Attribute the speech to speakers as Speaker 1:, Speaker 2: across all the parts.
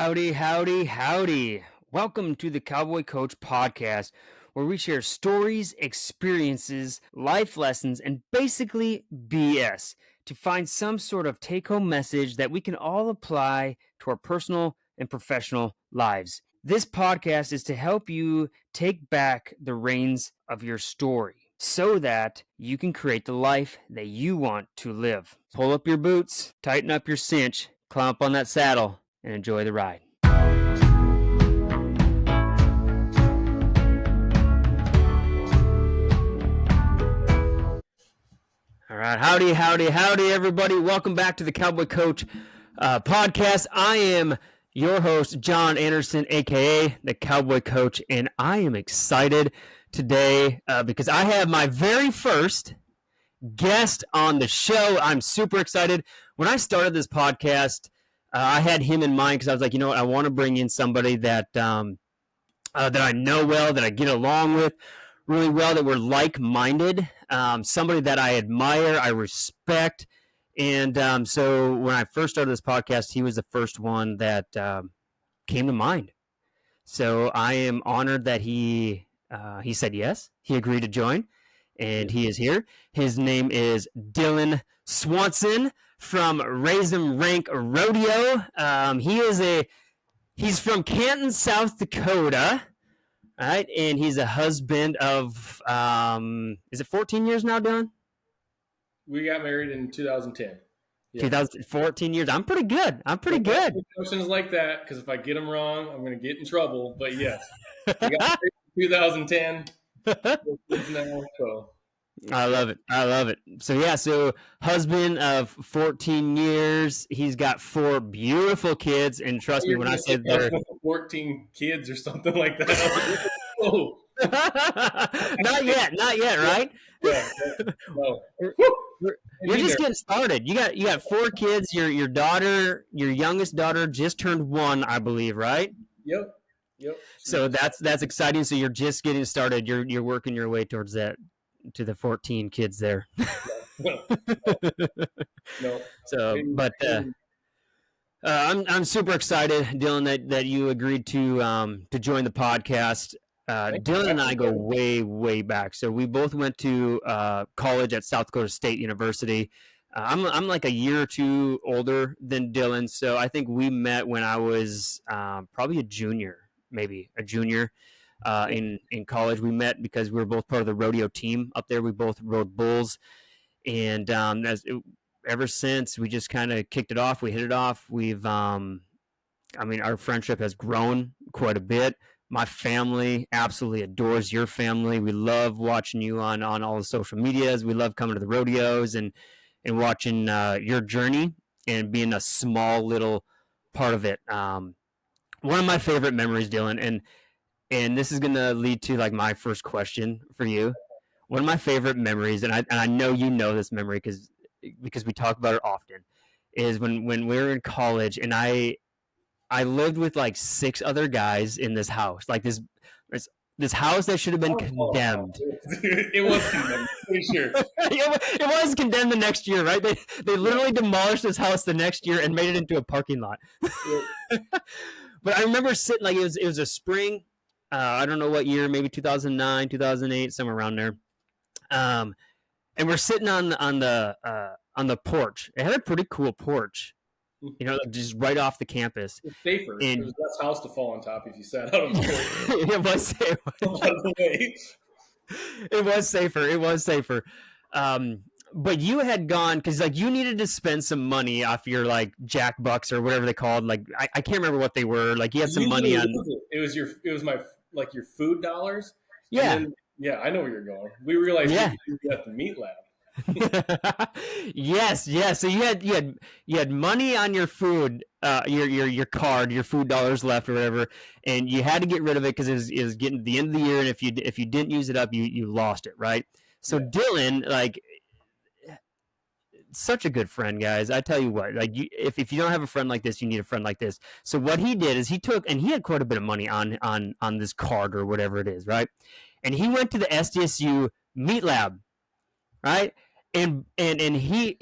Speaker 1: Howdy, howdy, howdy. Welcome to the Cowboy Coach Podcast, where we share stories, experiences, life lessons, and basically BS to find some sort of take-home message that we can all apply to our personal and professional lives. This podcast is to help you take back the reins of your story so that you can create the life that you want to live. Pull up your boots, tighten up your cinch, climb up on that saddle, and enjoy the ride. All right, howdy, everybody. Welcome back to the Cowboy Coach Podcast. I am your host, Jon Anderson, a.k.a. the Cowboy Coach, and I am excited today because I have my very first guest on the show. I'm super excited. When I started this podcast, I had him in mind because I was like, you know what, I want to bring in somebody that that I know well, that I get along with really well, that we're like-minded, somebody that I admire, I respect. And so when I first started this podcast, he was the first one that came to mind. So I am honored that he said yes. He agreed to join, and he is here. His name is Dillon Swanson from Raise Em Rank Rodeo. He's from Canton, South Dakota, right? And he's a husband of is it 14 years now, Dillon?
Speaker 2: We got married in 2010.
Speaker 1: Yeah. 2014 years. I'm pretty good. Good.
Speaker 2: Questions like that, because if I get them wrong, I'm going to get in trouble. But yes, we got married in 2010. Now, so.
Speaker 1: I love it. So husband of 14 years. He's got 4 beautiful kids, and trust me when I said they're
Speaker 2: 14 kids or something like that. Oh.
Speaker 1: Not yet, right?
Speaker 2: Yeah. No.
Speaker 1: You're just getting started. You got 4 kids. Your youngest daughter just turned 1, I believe, right?
Speaker 2: Yep.
Speaker 1: So that's exciting. So you're just getting started. You're working your way towards that, to the 14 kids there.
Speaker 2: No.
Speaker 1: So, but I'm super excited, Dillon, that you agreed to join the podcast. Dillon and I go way back. So we both went to college at South Dakota State University. I'm like a year or 2 older than Dillon, so I think we met when I was probably a junior in college. We met because we were both part of the rodeo team up there. We both rode bulls, and ever since we just kind of kicked it off. We hit it off. We've our friendship has grown quite a bit. My family absolutely adores your family. We love watching you on all the social medias. We love coming to the rodeos and watching your journey and being a small little part of it. One of my favorite memories, Dillon, and this is going to lead to like my first question for you. One of my favorite memories, and I know you know this memory because we talk about it often, is when we were in college, and I lived with like 6 other guys in this house, like this house that should have been condemned.
Speaker 2: It was condemned, for sure.
Speaker 1: It was condemned the next year, right? They literally demolished this house the next year and made it into a parking lot. But I remember sitting, like it was a spring. I don't know what year, maybe 2009, 2008, somewhere around there. And we're sitting on the porch. It had a pretty cool porch. You know, just right off the campus.
Speaker 2: It's safer. It was less house to fall on top if you sat out on the porch.
Speaker 1: It was safer. It was safer. But you had gone because like you needed to spend some money off your like Jack Bucks or whatever they called. Like I can't remember what they were. Like you had some money on.
Speaker 2: It was my like your food dollars.
Speaker 1: Yeah.
Speaker 2: Yeah, I know where you're going. We realized you got the meat lab.
Speaker 1: Yes. So you had money on your food, your card, your food dollars left or whatever, and you had to get rid of it because it was getting to the end of the year, and if you didn't use it up, you lost it, right? So yeah. Dillon, like, such a good friend, guys. I tell you what, like, if you don't have a friend like this, you need a friend like this. So what he did is he took, and he had quite a bit of money on this card or whatever it is, right? And he went to the SDSU meat lab, right? And he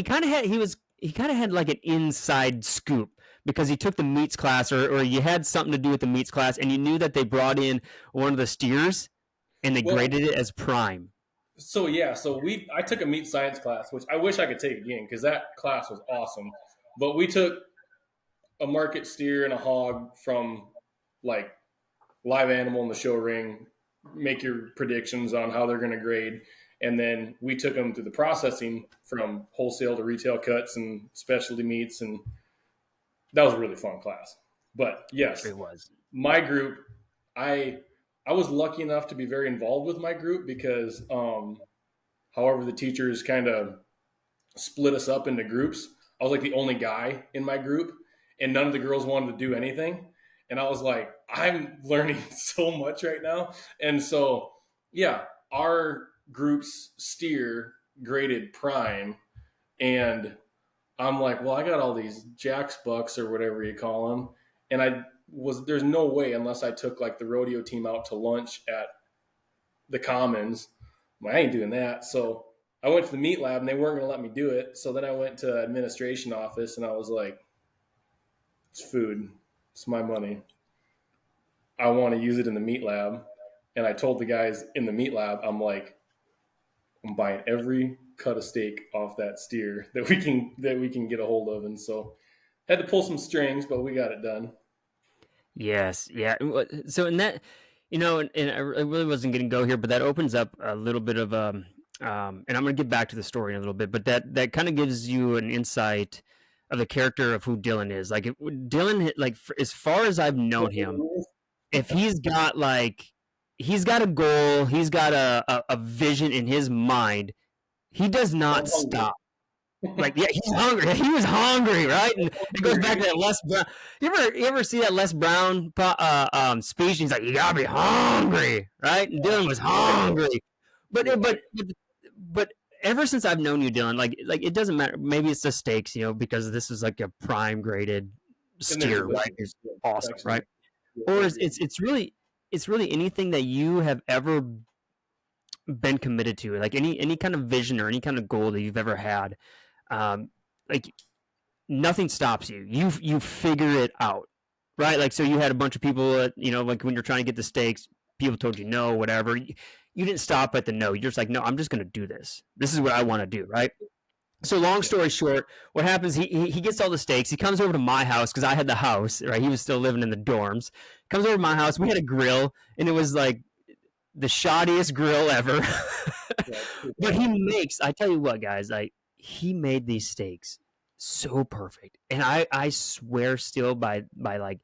Speaker 1: kind of had like an inside scoop because he took the meats class, or you had something to do with the meats class, and you knew that they brought in one of the steers and they graded it as prime.
Speaker 2: So I took a meat science class, which I wish I could take again because that class was awesome. But we took a market steer and a hog from like live animal in the show ring, make your predictions on how they're going to grade. And then we took them through the processing from wholesale to retail cuts and specialty meats. And that was a really fun class. But yes,
Speaker 1: it was.
Speaker 2: My group, I was lucky enough to be very involved with my group because, however, the teachers kind of split us up into groups. I was like the only guy in my group, and none of the girls wanted to do anything. And I was like, I'm learning so much right now. And so, yeah, our group's steer graded prime, and I'm like, well, I got all these Jack's bucks or whatever you call them, and there's no way unless I took like the rodeo team out to lunch at the Commons. I ain't doing that. So I went to the meat lab and they weren't going to let me do it. So then I went to administration office and I was like, it's food. It's my money. I want to use it in the meat lab. And I told the guys in the meat lab, I'm like, I'm buying every cut of steak off that steer that we can get a hold of. And so had to pull some strings, but we got it done.
Speaker 1: Yes. Yeah. So in that, and I really wasn't going to go here, but that opens up a little bit of, and I'm going to get back to the story in a little bit, but that kind of gives you an insight of the character of who Dillon is. Like Dillon, like as far as I've known him, if he's got a goal, he's got a vision in his mind, he does not stop. Like, yeah, he's hungry. He was hungry, right? And it goes back to that Les Brown. You ever see that Les Brown speech? He's like, you gotta be hungry, right? And Dillon was hungry, but ever since I've known you, Dillon, like it doesn't matter. Maybe it's the stakes, because this is like a prime graded steer, right? It's awesome, right? Or it's really anything that you have ever been committed to, like any kind of vision or any kind of goal that you've ever had. Like nothing stops you. You figure it out, right? Like, so you had a bunch of people, like when you're trying to get the stakes, people told you no, whatever. You didn't stop at the no. You're just like, no, I'm just going to do this. This is what I want to do, right? So long story short, what happens, he gets all the stakes. He comes over to my house because I had the house, right? He was still living in the dorms. Comes over to my house. We had a grill, and it was like the shoddiest grill ever. But I tell you what, guys, he made these steaks so perfect. And I swear still by like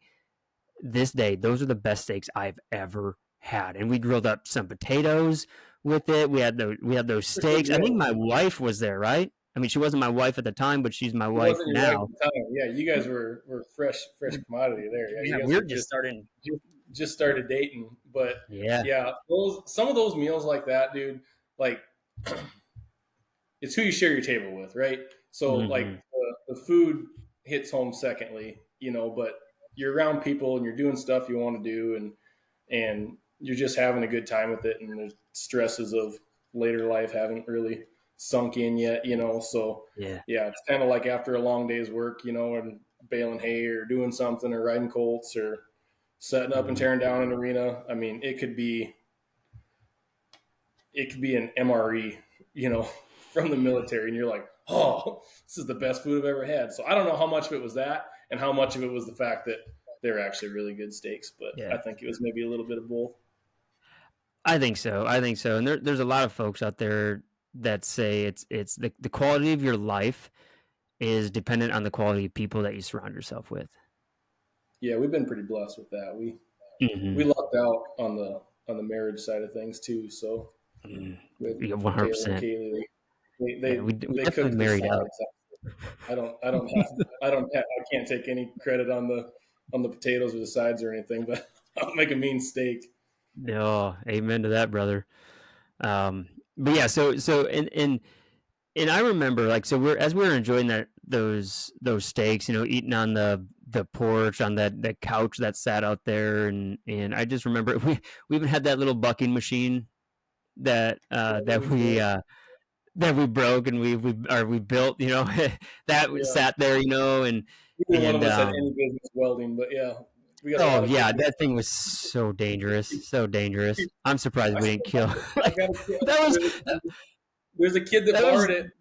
Speaker 1: this day, those are the best steaks I've ever had. And we grilled up some potatoes with it. We had those steaks. I think my wife was there, right? I mean, she wasn't my wife at the time, but she's my wife now.
Speaker 2: Yeah, you guys were fresh commodity there.
Speaker 1: Yeah, we were just
Speaker 2: started dating, but yeah, some of those meals like that, dude, like it's who you share your table with, right? So like the food hits home secondly, but you're around people and you're doing stuff you want to do, and you're just having a good time with it, and the stresses of later life haven't really sunk in yet, so yeah, it's kind of like after a long day's work, and baling hay or doing something or riding colts or setting up and tearing down an arena. I mean, it could be an MRE, from the military, and you're like, oh, this is the best food I've ever had. So I don't know how much of it was that and how much of it was the fact that they're actually really good steaks, but I think it was maybe a little bit of both.
Speaker 1: I think so. And there's a lot of folks out there that say it's the quality of your life is dependent on the quality of people that you surround yourself with. Yeah,
Speaker 2: we've been pretty blessed with that. We lucked out on the marriage side of things too. So
Speaker 1: 100%.
Speaker 2: They cooked married out. I can't take any credit on the potatoes or the sides or anything, but I'll make a mean steak.
Speaker 1: No, amen to that, brother. But yeah, so and I remember, like, so we were enjoying those steaks, eating on the porch on that couch that sat out there, and I just remember we even had that little bucking machine that we that we broke and we built, that
Speaker 2: Yeah.
Speaker 1: sat there, and
Speaker 2: Neither one of
Speaker 1: and
Speaker 2: us had any business welding, but yeah, we got a
Speaker 1: oh
Speaker 2: lot of good.
Speaker 1: yeah, that thing was so dangerous, so dangerous. I'm surprised
Speaker 2: I
Speaker 1: we didn't
Speaker 2: still
Speaker 1: kill.
Speaker 2: have it. I've
Speaker 1: Like,
Speaker 2: got a kid.
Speaker 1: that was
Speaker 2: There's a kid that
Speaker 1: that was
Speaker 2: borrowed it.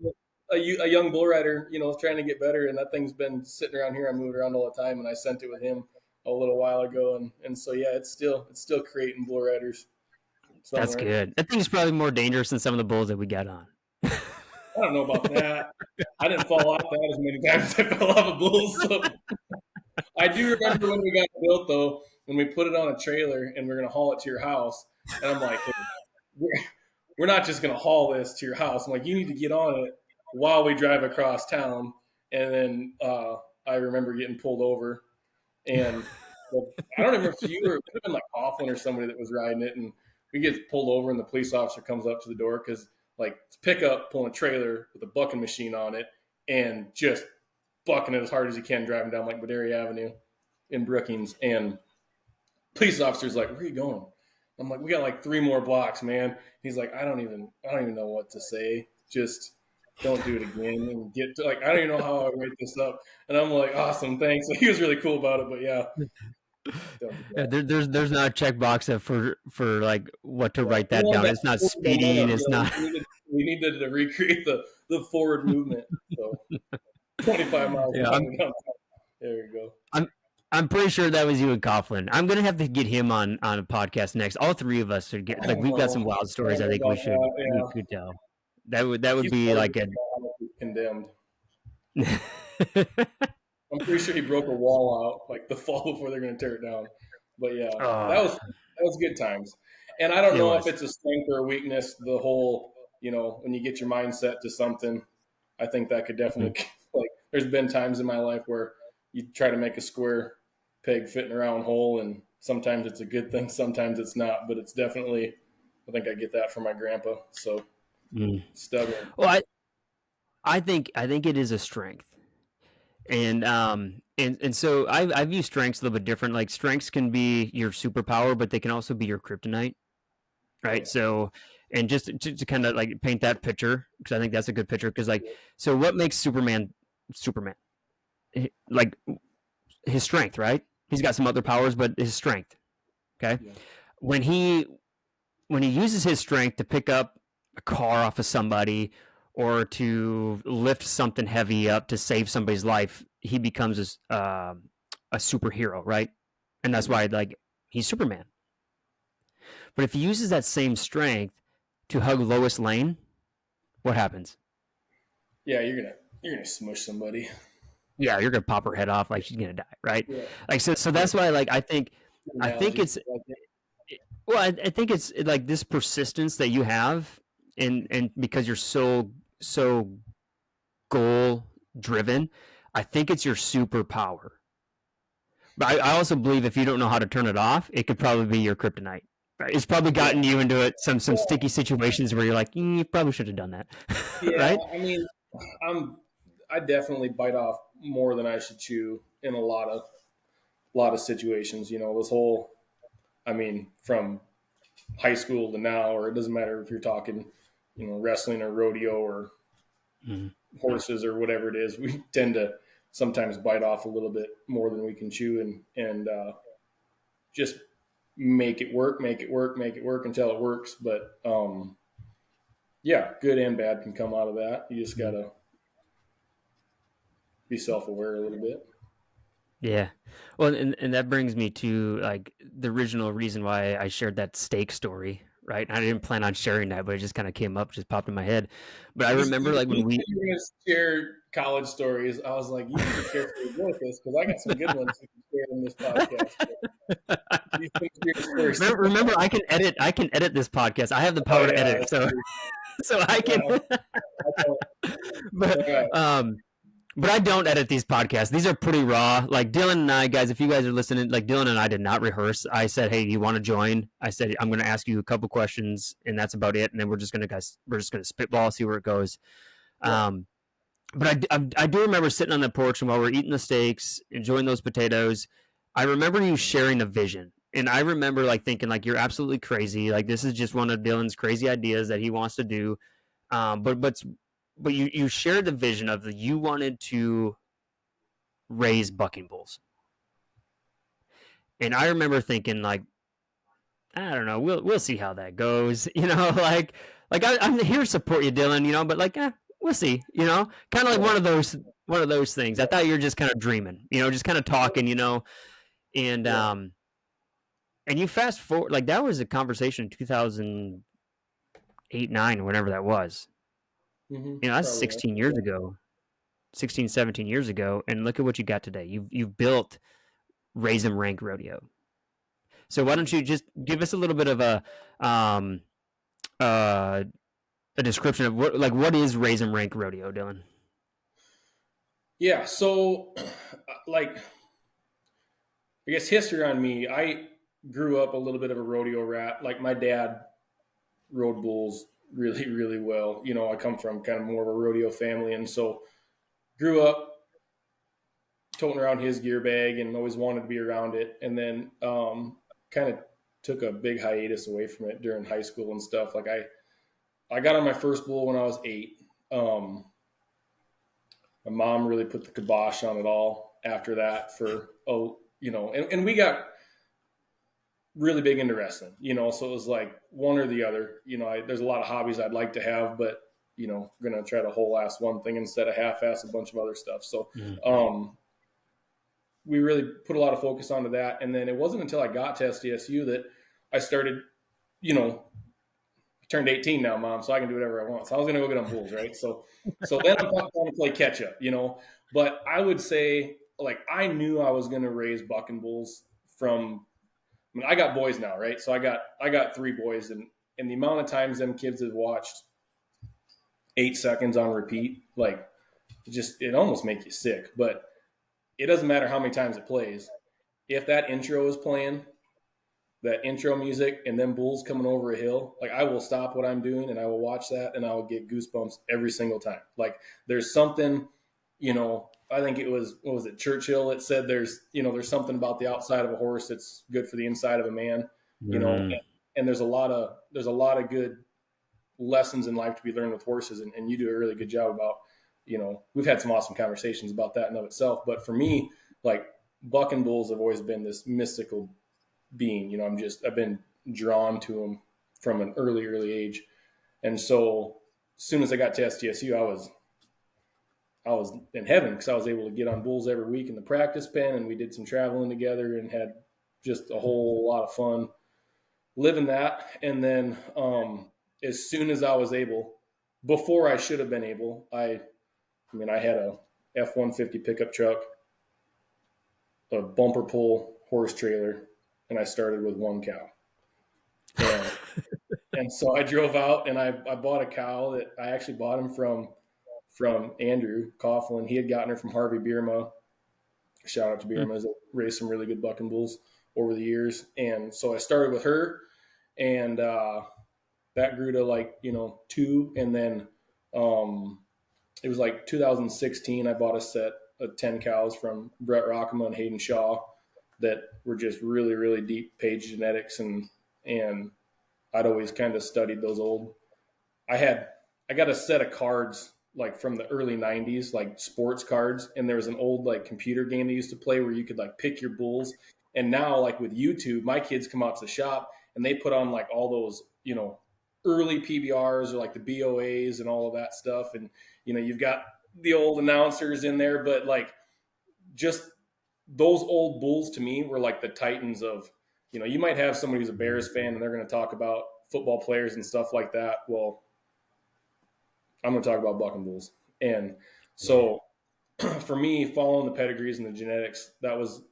Speaker 2: A young bull rider, trying to get better, and that thing's been sitting around here. I move it around all the time, and I sent it with him a little while ago, and so yeah, it's still creating bull riders
Speaker 1: that's
Speaker 2: somewhere.
Speaker 1: good. That thing's probably more dangerous than some of the bulls that we got on.
Speaker 2: I don't know about that. I didn't fall off that as many times as I fell off a bull. So I do remember when we got it built, though, when we put it on a trailer and we're going to haul it to your house. And I'm like, hey, we're not just going to haul this to your house. I'm like, you need to get on it while we drive across town. And then I remember getting pulled over. And I don't remember if you were, it could have been like Coughlin or somebody that was riding it. And we get pulled over, and the police officer comes up to the door because, like, it's pickup pulling a trailer with a bucking machine on it and just bucking it as hard as he can driving down like Baderi Avenue in Brookings. And police officer's like, where are you going? I'm like, we got like 3 more blocks, man. He's like, I don't even know what to say. Just don't do it again and get to, like, I don't even know how I write this up. And I'm like, awesome, thanks. So he was really cool about it, but yeah.
Speaker 1: Yeah, there's not a checkbox for like what to write that down. It's not speeding. It's not.
Speaker 2: We needed to recreate the forward movement. So 25 miles.
Speaker 1: Yeah,
Speaker 2: there you go.
Speaker 1: I'm pretty sure that was you and Coughlin. I'm gonna have to get him on a podcast next. All 3 of us should get, like, we've got some wild stories. I think we could tell. That would be like a
Speaker 2: condemned. I'm pretty sure he broke a wall out like the fall before they're going to tear it down. But yeah, that was good times. And I don't know if it's a strength or a weakness. The whole, when you get your mindset to something, I think that could definitely like. There's been times in my life where you try to make a square peg fit in a round hole, and sometimes it's a good thing, sometimes it's not. But it's definitely, I think I get that from my grandpa. So stubborn.
Speaker 1: Well, I think it is a strength. And so I view strengths a little bit different. Like, strengths can be your superpower, but they can also be your kryptonite, right? Yeah. So, and just to kind of like paint that picture, because I think that's a good picture. Because, like, so what makes Superman? Like, his strength, right? He's got some other powers, but his strength. Okay, yeah. When he uses his strength to pick up a car off of somebody, or to lift something heavy up to save somebody's life, he becomes a superhero, right? And that's why, like, he's Superman. But if he uses that same strength to hug Lois Lane, what happens?
Speaker 2: Yeah, you're gonna smush somebody.
Speaker 1: Yeah, you're gonna pop her head off, like she's gonna die, right? Yeah. Like, so that's why, like, I think it's well, I think it's like this persistence that you have, and because you're so goal driven, I think it's your superpower. But I also believe if you don't know how to turn it off, it could probably be your kryptonite. Right? It's probably gotten you into some sticky situations where you're like, you probably should have done that.
Speaker 2: Yeah,
Speaker 1: right?
Speaker 2: I mean, I definitely bite off more than I should chew in a lot of situations. This whole, I mean, from high school to now, or it doesn't matter if you're talking, wrestling or rodeo or horses or whatever it is, we tend to sometimes bite off a little bit more than we can chew, and just make it work until it works. But yeah, good and bad can come out of that. You just gotta be self-aware a little bit.
Speaker 1: Yeah. Well, and that brings me to, like, the original reason why I shared that steak story, right? I didn't plan on sharing that, but it just kind of came up, just popped in my head. But I remember, like, when we
Speaker 2: were going to share college stories, I was like, you need to be careful with this, because I got some good ones you can share in this podcast.
Speaker 1: Remember, I can edit this podcast. I have the power to edit, so I can. But I don't edit these podcasts. These are pretty raw. Like, Dillon and I, guys, if you guys are listening, like, Dillon and I did not rehearse. I said, hey, you want to join? I said, I'm going to ask you a couple questions, and that's about it. And then we're just going to spitball, see where it goes. Yeah. But I do remember sitting on the porch, and while we're eating the steaks, enjoying those potatoes, I remember you sharing a vision. And I remember, like, thinking, like, you're absolutely crazy. Like, this is just one of Dillon's crazy ideas that he wants to do. But you shared the vision of you wanted to raise bucking bulls. And I remember thinking, like, I don't know, we'll see how that goes. I'm here to support you, Dillon. But like, we'll see. Kind of like one of those things. I thought you were just kind of dreaming. Just kind of talking. And and you fast forward, like that was a conversation in 2008, 9, or whatever that was. That's 16 years ago, 16, 17 years ago, and look at what you got today. You've built Raise Em Rank Rodeo. So why don't you just give us a little bit of a description of what is Raise Em Rank Rodeo, Dillon?
Speaker 2: Yeah, so like I guess history on me, I grew up a little bit of a rodeo rat. Like my dad rode bulls really, really well. I come from kind of more of a rodeo family, and so grew up toting around his gear bag and always wanted to be around it. And then kind of took a big hiatus away from it during high school and stuff. Like I got on my first bull when I was 8. My mom really put the kibosh on it all after that and we got really big into wrestling, so it was like one or the other. There's a lot of hobbies I'd like to have, but going to try to whole ass one thing instead of half ass a bunch of other stuff. So we really put a lot of focus onto that. And then it wasn't until I got to SDSU that I started, I turned 18 now, Mom, so I can do whatever I want. So I was going to go get on bulls, right? So then I'm going to play catch up, But I would say, like, I knew I was going to raise bucking bulls I got boys now, right? So I got 3 boys, and the amount of times them kids have watched 8 seconds on repeat, like, it almost makes you sick. But it doesn't matter how many times it plays. If that intro is playing, that intro music, and then bulls coming over a hill, like I will stop what I'm doing and I will watch that and I will get goosebumps every single time. Like there's something, I think it was, what was it, Churchill that said there's something about the outside of a horse that's good for the inside of a man, and there's a lot of good lessons in life to be learned with horses, and you do a really good job about, we've had some awesome conversations about that in of itself. But for me, like bucking bulls have always been this mystical being. I've been drawn to them from an early age. And so as soon as I got to STSU, I was in heaven because I was able to get on bulls every week in the practice pen, and we did some traveling together and had just a whole lot of fun living that. And then as soon as I was able, before I should have been able, I had a F-150 pickup truck, a bumper pull horse trailer, and I started with 1 cow. And so I drove out and I bought a cow that I actually bought him from Andrew Coughlin. He had gotten her from Harvey Bierma. Shout out to Bierma. He's raised some really good bucking bulls over the years. And so I started with her, and that grew to 2. And then it was like 2016, I bought a set of 10 cows from Brett Rockema and Hayden Shaw that were just really, really deep page genetics. And I'd always kind of studied those old. I got a set of cards like from the early 90s, like sports cards. And there was an old like computer game they used to play where you could like pick your bulls. And now like with YouTube, my kids come out to the shop and they put on like all those, early PBRs or like the BOAs and all of that stuff. And, you've got the old announcers in there, but like just those old bulls to me were like the titans of, you might have somebody who's a Bears fan and they're going to talk about football players and stuff like that. Well, I'm going to talk about bucking bulls. And so for me, following the pedigrees and the genetics, that was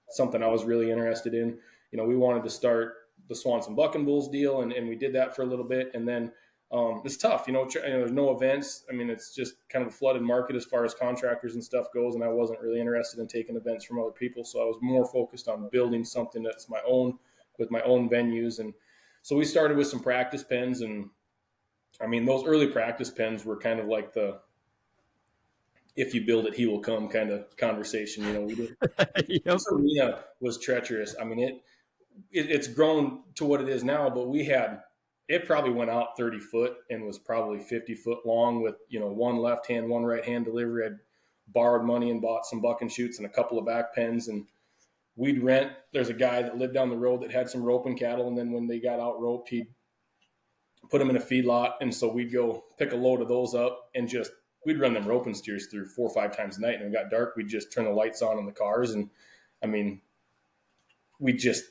Speaker 2: something I was really interested in. We wanted to start the Swanson bucking bulls deal, and we did that for a little bit. And then it's tough, there's no events. It's just kind of a flooded market as far as contractors and stuff goes. And I wasn't really interested in taking events from other people. So I was more focused on building something that's my own with my own venues. And so we started with some practice pens, and those early practice pens were kind of like the, if you build it, he will come kind of conversation. We did. This arena was treacherous. It's grown to what it is now, but we had it probably went out 30 foot and was probably 50 foot long with, one left hand, one right hand delivery. I'd borrowed money and bought some buck and shoots and a couple of back pens, and we'd rent. There's a guy that lived down the road that had some roping cattle, and then when they got out roped, he'd put them in a feedlot, and so we'd go pick a load of those up and we'd run them roping steers through 4 or 5 times a night. And when it got dark, we'd just turn the lights on in the cars, and we just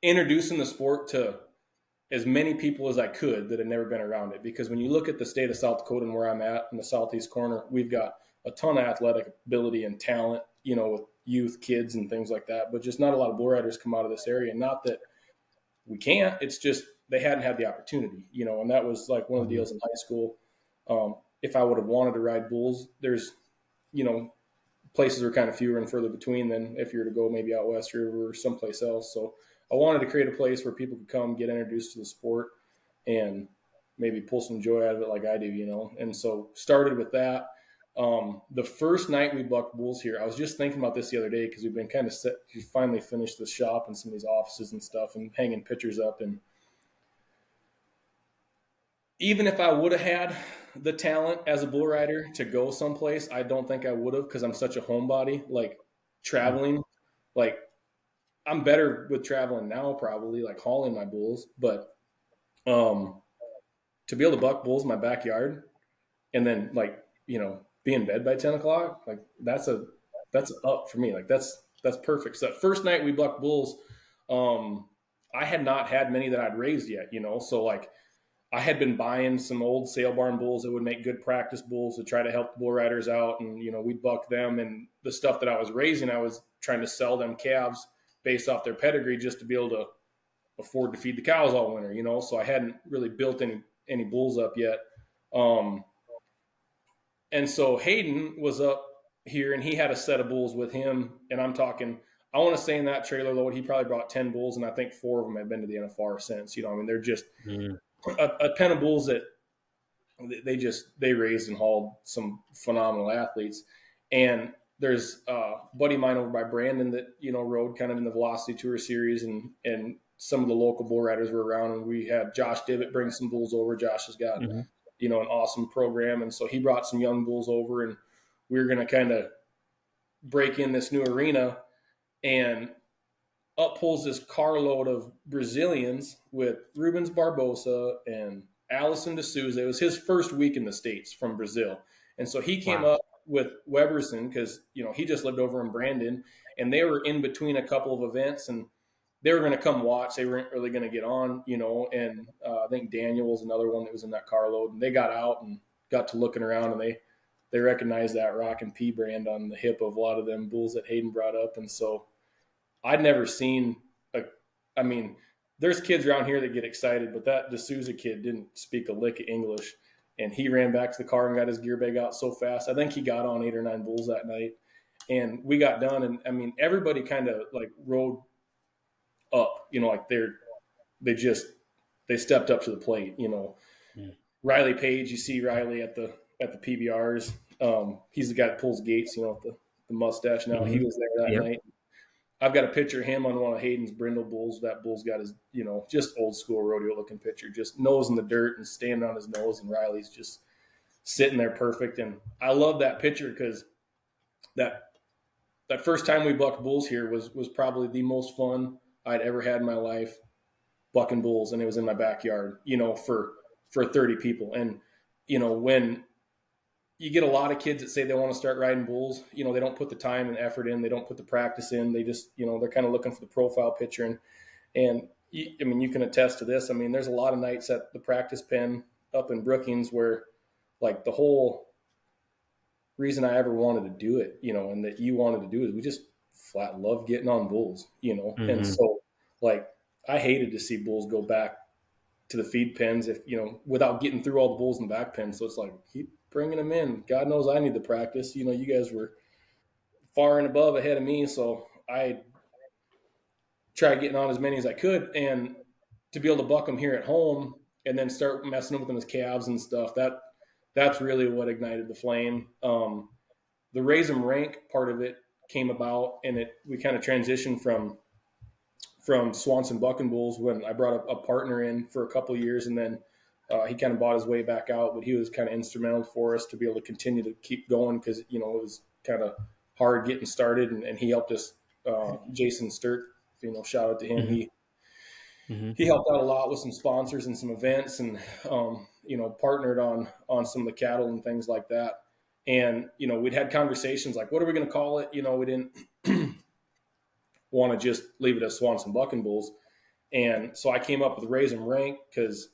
Speaker 2: introducing the sport to as many people as I could that had never been around it. Because when you look at the state of South Dakota and where I'm at in the southeast corner, we've got a ton of athletic ability and talent, with youth, kids, and things like that. But just not a lot of bull riders come out of this area. Not that we can't, it's just they hadn't had the opportunity, and that was like one of the deals in high school. If I would have wanted to ride bulls, there's, places are kind of fewer and further between than if you were to go maybe out west or someplace else. So I wanted to create a place where people could come, get introduced to the sport, and maybe pull some joy out of it like I do, And so started with that. The first night we bucked bulls here, I was just thinking about this the other day because we've been kind of set. We finally finished the shop and some of these offices and stuff and hanging pictures up. And even if I would have had the talent as a bull rider to go someplace, I don't think I would have because I'm such a homebody. Like traveling, like I'm better with traveling now, probably like hauling my bulls, but to be able to buck bulls in my backyard and then be in bed by 10 o'clock, like that's up for me. Like that's perfect. So that first night we bucked bulls, I had not had many that I'd raised yet, so like I had been buying some old sale barn bulls that would make good practice bulls to try to help bull riders out. And, we'd buck them, and the stuff that I was raising, I was trying to sell them calves based off their pedigree just to be able to afford to feed the cows all winter, so I hadn't really built any bulls up yet. And so Hayden was up here and he had a set of bulls with him. And I'm talking, I want to say in that trailer load, he probably brought 10 bulls, and I think 4 of them have been to the NFR since, they're just a pen of bulls that they raised and hauled some phenomenal athletes. And there's a buddy of mine over by Brandon that, rode kind of in the Velocity Tour series, and some of the local bull riders were around, and we had Josh Divitt bring some bulls over. Josh has got, an awesome program. And so he brought some young bulls over, and we were going to kind of break in this new arena, and up pulls this carload of Brazilians with Rubens Barbosa and Allison D'Souza. It was his first week in the States from Brazil. And so he came up with Weberson because, he just lived over in Brandon, and they were in between a couple of events, and they were going to come watch. They weren't really going to get on, and I think Daniel was another one that was in that carload, and they got out and got to looking around, and they recognized that Rock and P brand on the hip of a lot of them bulls that Hayden brought up. And so I'd never seen there's kids around here that get excited, but that D'Souza kid didn't speak a lick of English, and he ran back to the car and got his gear bag out so fast. I think he got on 8 or 9 bulls that night, and we got done. And everybody kind of like rode up, like they stepped up to the plate, Riley Page, you see Riley at the PBRs. He's the guy that pulls gates, with the mustache now. He was there that night. I've got a picture of him on one of Hayden's brindle bulls. That bull's got his, just old school rodeo looking picture, just nose in the dirt and standing on his nose. And Riley's just sitting there perfect. And I love that picture because that first time we bucked bulls here was probably the most fun I'd ever had in my life, bucking bulls. And it was in my backyard, for 30 people. And, when you get a lot of kids that say they want to start riding bulls, they don't put the time and effort in. They don't put the practice in. They just, they're kind of looking for the profile picture. And you can attest to this. There's a lot of nights at the practice pen up in Brookings where like the whole reason I ever wanted to do it, and that you wanted to do it, we just flat love getting on bulls, And so like, I hated to see bulls go back to the feed pens if, without getting through all the bulls in the back pen. So it's like, keep bringing them in. God knows I need the practice. You guys were far and above ahead of me. So I tried getting on as many as I could, and to be able to buck them here at home and then start messing with them as calves and stuff, that's really what ignited the flame. The Raise Em Rank part of it came about, and we kind of transitioned from from Swanson Buck and Bulls when I brought a partner in for a couple of years, and then he kind of bought his way back out. But he was kind of instrumental for us to be able to continue to keep going because, it was kind of hard getting started, and he helped us. Jason Sturt, shout out to him. He helped out a lot with some sponsors and some events, and partnered on some of the cattle and things like that. And we'd had conversations like, what are we going to call it? We didn't want to just leave it as Swanson Buck and Bulls. And so I came up with Raise Em Rank because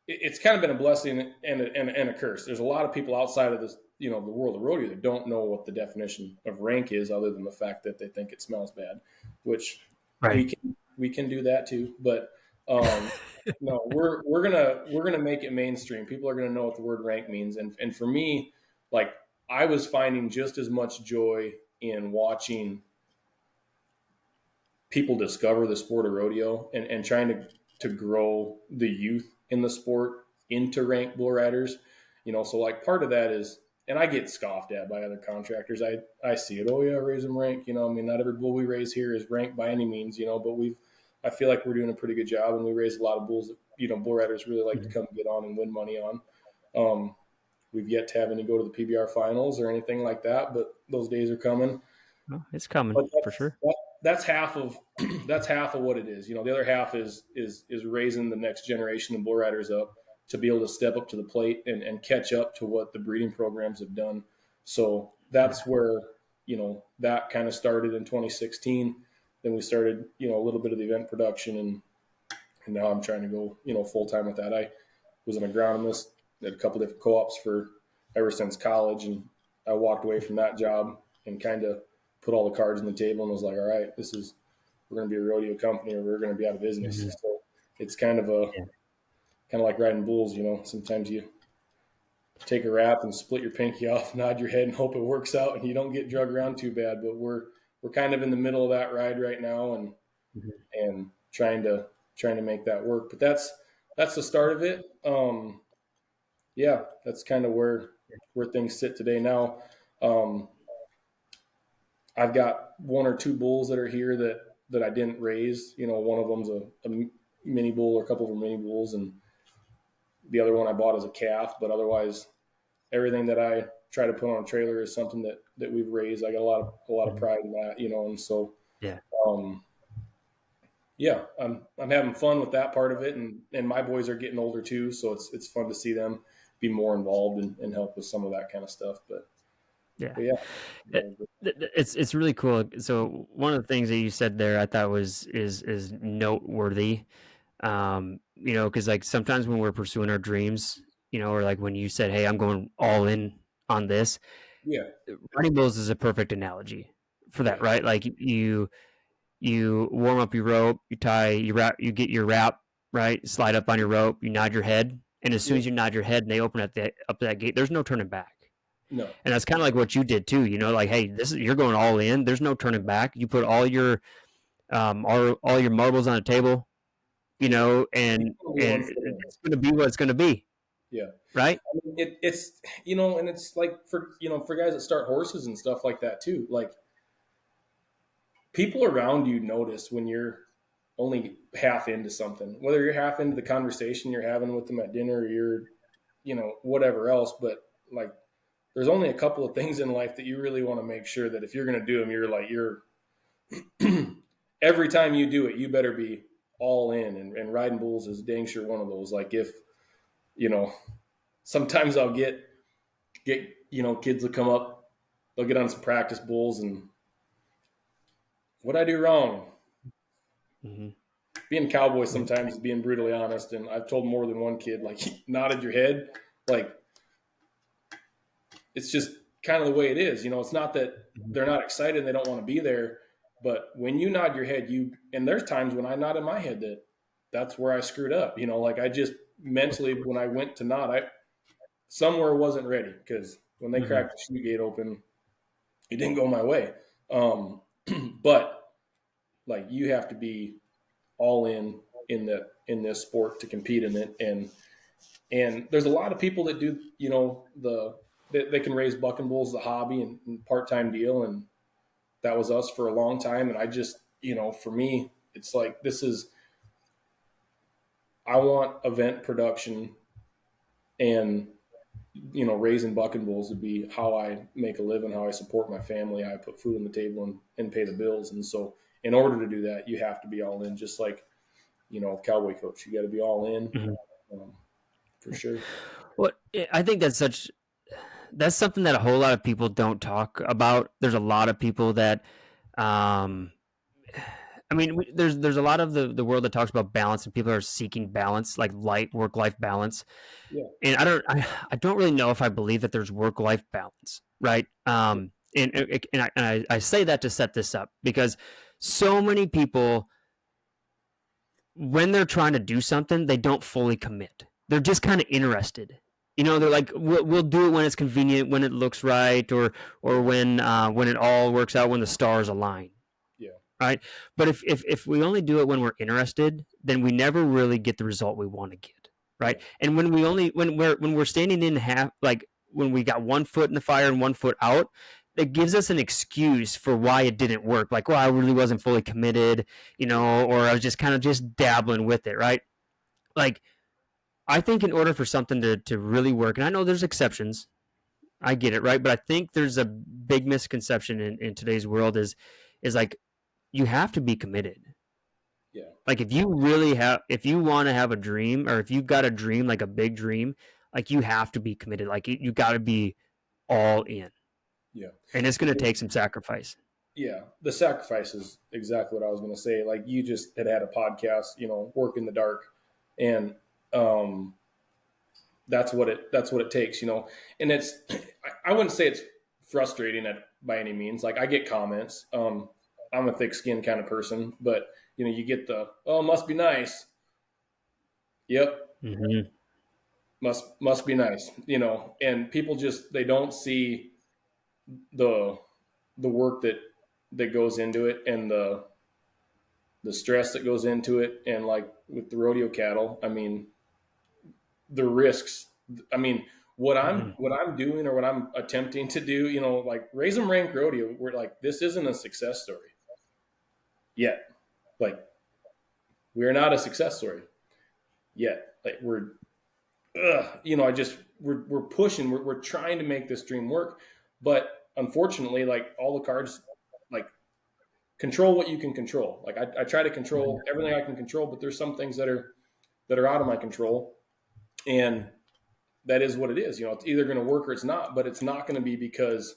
Speaker 2: it's kind of been a blessing and a curse. There's a lot of people outside of this, the world of rodeo that don't know what the definition of rank is, other than the fact that they think it smells bad, which we can do that too. But no, we're gonna make it mainstream. People are gonna know what the word rank means. And for me, like, I was finding just as much joy in watching people discover the sport of rodeo and trying to grow the youth in the sport into ranked bull riders. So like part of that is, and I get scoffed at by other contractors. I see it. Oh yeah, Raise Em Rank. Not every bull we raise here is ranked by any means, but I feel like we're doing a pretty good job, and we raise a lot of bulls that, bull riders really like to come get on and win money on. We've yet to have any go to the PBR finals or anything like that, but those days are coming.
Speaker 1: Oh, it's coming for sure.
Speaker 2: That's half of what it is. The other half is raising the next generation of bull riders up to be able to step up to the plate and catch up to what the breeding programs have done. So that's where, that kind of started in 2016. Then we started, a little bit of the event production, and now I'm trying to go, full time with that. I was an agronomist at a couple different co-ops ever since college, and I walked away from that job and kind of put all the cards on the table and was like, all right, we're going to be a rodeo company, or we're going to be out of business.
Speaker 1: Mm-hmm.
Speaker 2: So it's kind of like riding bulls. Sometimes you take a wrap and split your pinky off, nod your head, and hope it works out and you don't get drug around too bad. But we're kind of in the middle of that ride right now, and trying to make that work. But that's the start of it. That's kind of where things sit today. Now, I've got one or two bulls that are here that I didn't raise. One of them's a mini bull, or a couple of them mini bulls, and the other one I bought as a calf. But otherwise, everything that I try to put on a trailer is something that we've raised. I got a lot of pride in that, and so I'm having fun with that part of it, and my boys are getting older too, so it's fun to see them be more involved and help with some of that kind of stuff. But
Speaker 1: it's really cool. So one of the things that you said there I thought is noteworthy. Because like sometimes when we're pursuing our dreams, or like when you said, hey, I'm going all in on this.
Speaker 2: Yeah.
Speaker 1: Riding bulls is a perfect analogy for that, right? Like you warm up your rope, you tie, you wrap, you get your wrap, right? Slide up on your rope, you nod your head. And as soon as you nod your head and they open up that gate, there's no turning back.
Speaker 2: No.
Speaker 1: And that's kind of like what you did too, like, hey, you're going all in. There's no turning back. You put all your all your marbles on a table, and it's going to be what it's going to be.
Speaker 2: Yeah.
Speaker 1: Right.
Speaker 2: I mean, it's and it's like for guys that start horses and stuff like that too. Like, people around you notice when you're only half into something, whether you're half into the conversation you're having with them at dinner, or you're, whatever else. But like, there's only a couple of things in life that you really want to make sure that if you're going to do them, you're every time you do it, you better be all in. And riding bulls is dang sure one of those. Like, if, sometimes I'll get kids will come up, they'll get on some practice bulls, and what'd I do wrong?
Speaker 1: Mm-hmm.
Speaker 2: Being a cowboy sometimes is being brutally honest. And I've told more than one kid, like, you nodded your head. Like, it's just kind of the way it is. It's not that they're not excited and they don't want to be there, but when you nod your head, and there's times when I nod in my head that's where I screwed up. Like, I just mentally, when I went to nod, somewhere wasn't ready, because when they cracked the chute gate open, it didn't go my way. But like, you have to be all in this sport to compete in it. And there's a lot of people that do, they can raise buck and bulls as a hobby and part-time deal. And that was us for a long time. And I just for me, it's like, I want event production and, raising bucking bulls to be how I make a living, how I support my family, how I put food on the table and pay the bills. And so in order to do that, you have to be all in, just like, Cowboy Coach, you got to be all in, for sure.
Speaker 1: Well, I think that's something that a whole lot of people don't talk about. There's a lot of people that, there's a lot of the world that talks about balance, and people are seeking balance, like work-life balance.
Speaker 2: Yeah.
Speaker 1: And I don't really know if I believe that there's work-life balance, right? I say that to set this up, because so many people, when they're trying to do something, they don't fully commit. They're just kind of interested. They're like, we'll do it when it's convenient, when it looks right, or when it all works out, when the stars align.
Speaker 2: Yeah.
Speaker 1: Right. But if we only do it when we're interested, then we never really get the result we want to get. Right.
Speaker 2: Yeah.
Speaker 1: And when we're standing in half, like when we got one foot in the fire and one foot out, it gives us an excuse for why it didn't work. Like, well, I really wasn't fully committed, or I was just kind of just dabbling with it. Right. Like, I think in order for something to really work, and I know there's exceptions, I get it. Right. But I think there's a big misconception in today's world is like, you have to be committed.
Speaker 2: Yeah.
Speaker 1: Like, if you want to have a dream, or if you've got a dream, like a big dream, like, you have to be committed. Like, you got to be all in.
Speaker 2: Yeah.
Speaker 1: And it's going to take some sacrifice.
Speaker 2: Yeah. The sacrifice is exactly what I was going to say. Like, you just had a podcast, Work in the Dark, and that's what it takes, and it's, I wouldn't say it's frustrating by any means. Like, I get comments, I'm a thick skinned kind of person, but you get oh, must be nice. Yep.
Speaker 1: Mm-hmm.
Speaker 2: Must be nice, and people just, they don't see the work that goes into it, and the stress that goes into it. And like with the rodeo cattle, I mean, the risks, I mean, what I'm doing, or what I'm attempting to do, like Raise Em Rank Rodeo, we're like, this isn't a success story yet. Like, we're not a success story yet. Like, we're pushing, we're trying to make this dream work. But unfortunately, like, all the cards, like, control what you can control. Like, I try to control everything I can control, but there's some things that are out of my control. And that is what it is. It's either going to work or it's not, but it's not going to be because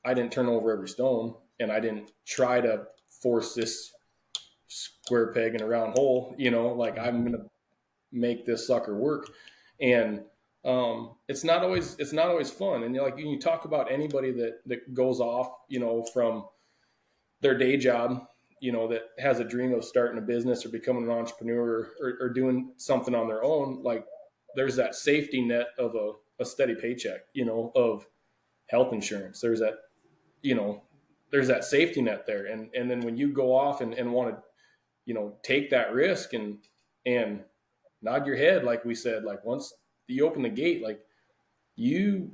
Speaker 2: I didn't turn over every stone, and I didn't try to force this square peg in a round hole, like, I'm going to make this sucker work. And it's not always fun. And you talk about anybody that goes off, from their day job, that has a dream of starting a business or becoming an entrepreneur, or doing something on their own. Like, there's that safety net of a steady paycheck, of health insurance. There's that safety net there. And then when you go off and want to, take that risk and nod your head, like we said, like, once you open the gate, like, you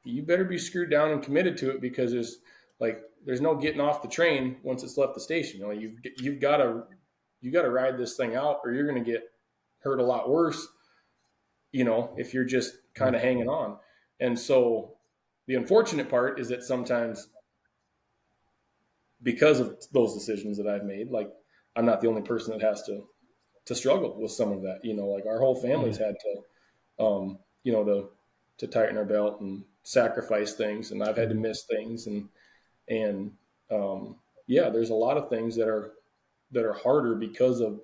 Speaker 2: better be screwed down and committed to it, because there's no getting off the train once it's left the station. You've got to ride this thing out, or you're going to get hurt a lot worse, if you're just kind of hanging on. And so the unfortunate part is that sometimes, because of those decisions that I've made, like, I'm not the only person that has to struggle with some of that. Like, our whole family's had to, to tighten our belt and sacrifice things, and I've had to miss things, and there's a lot of things that are harder because of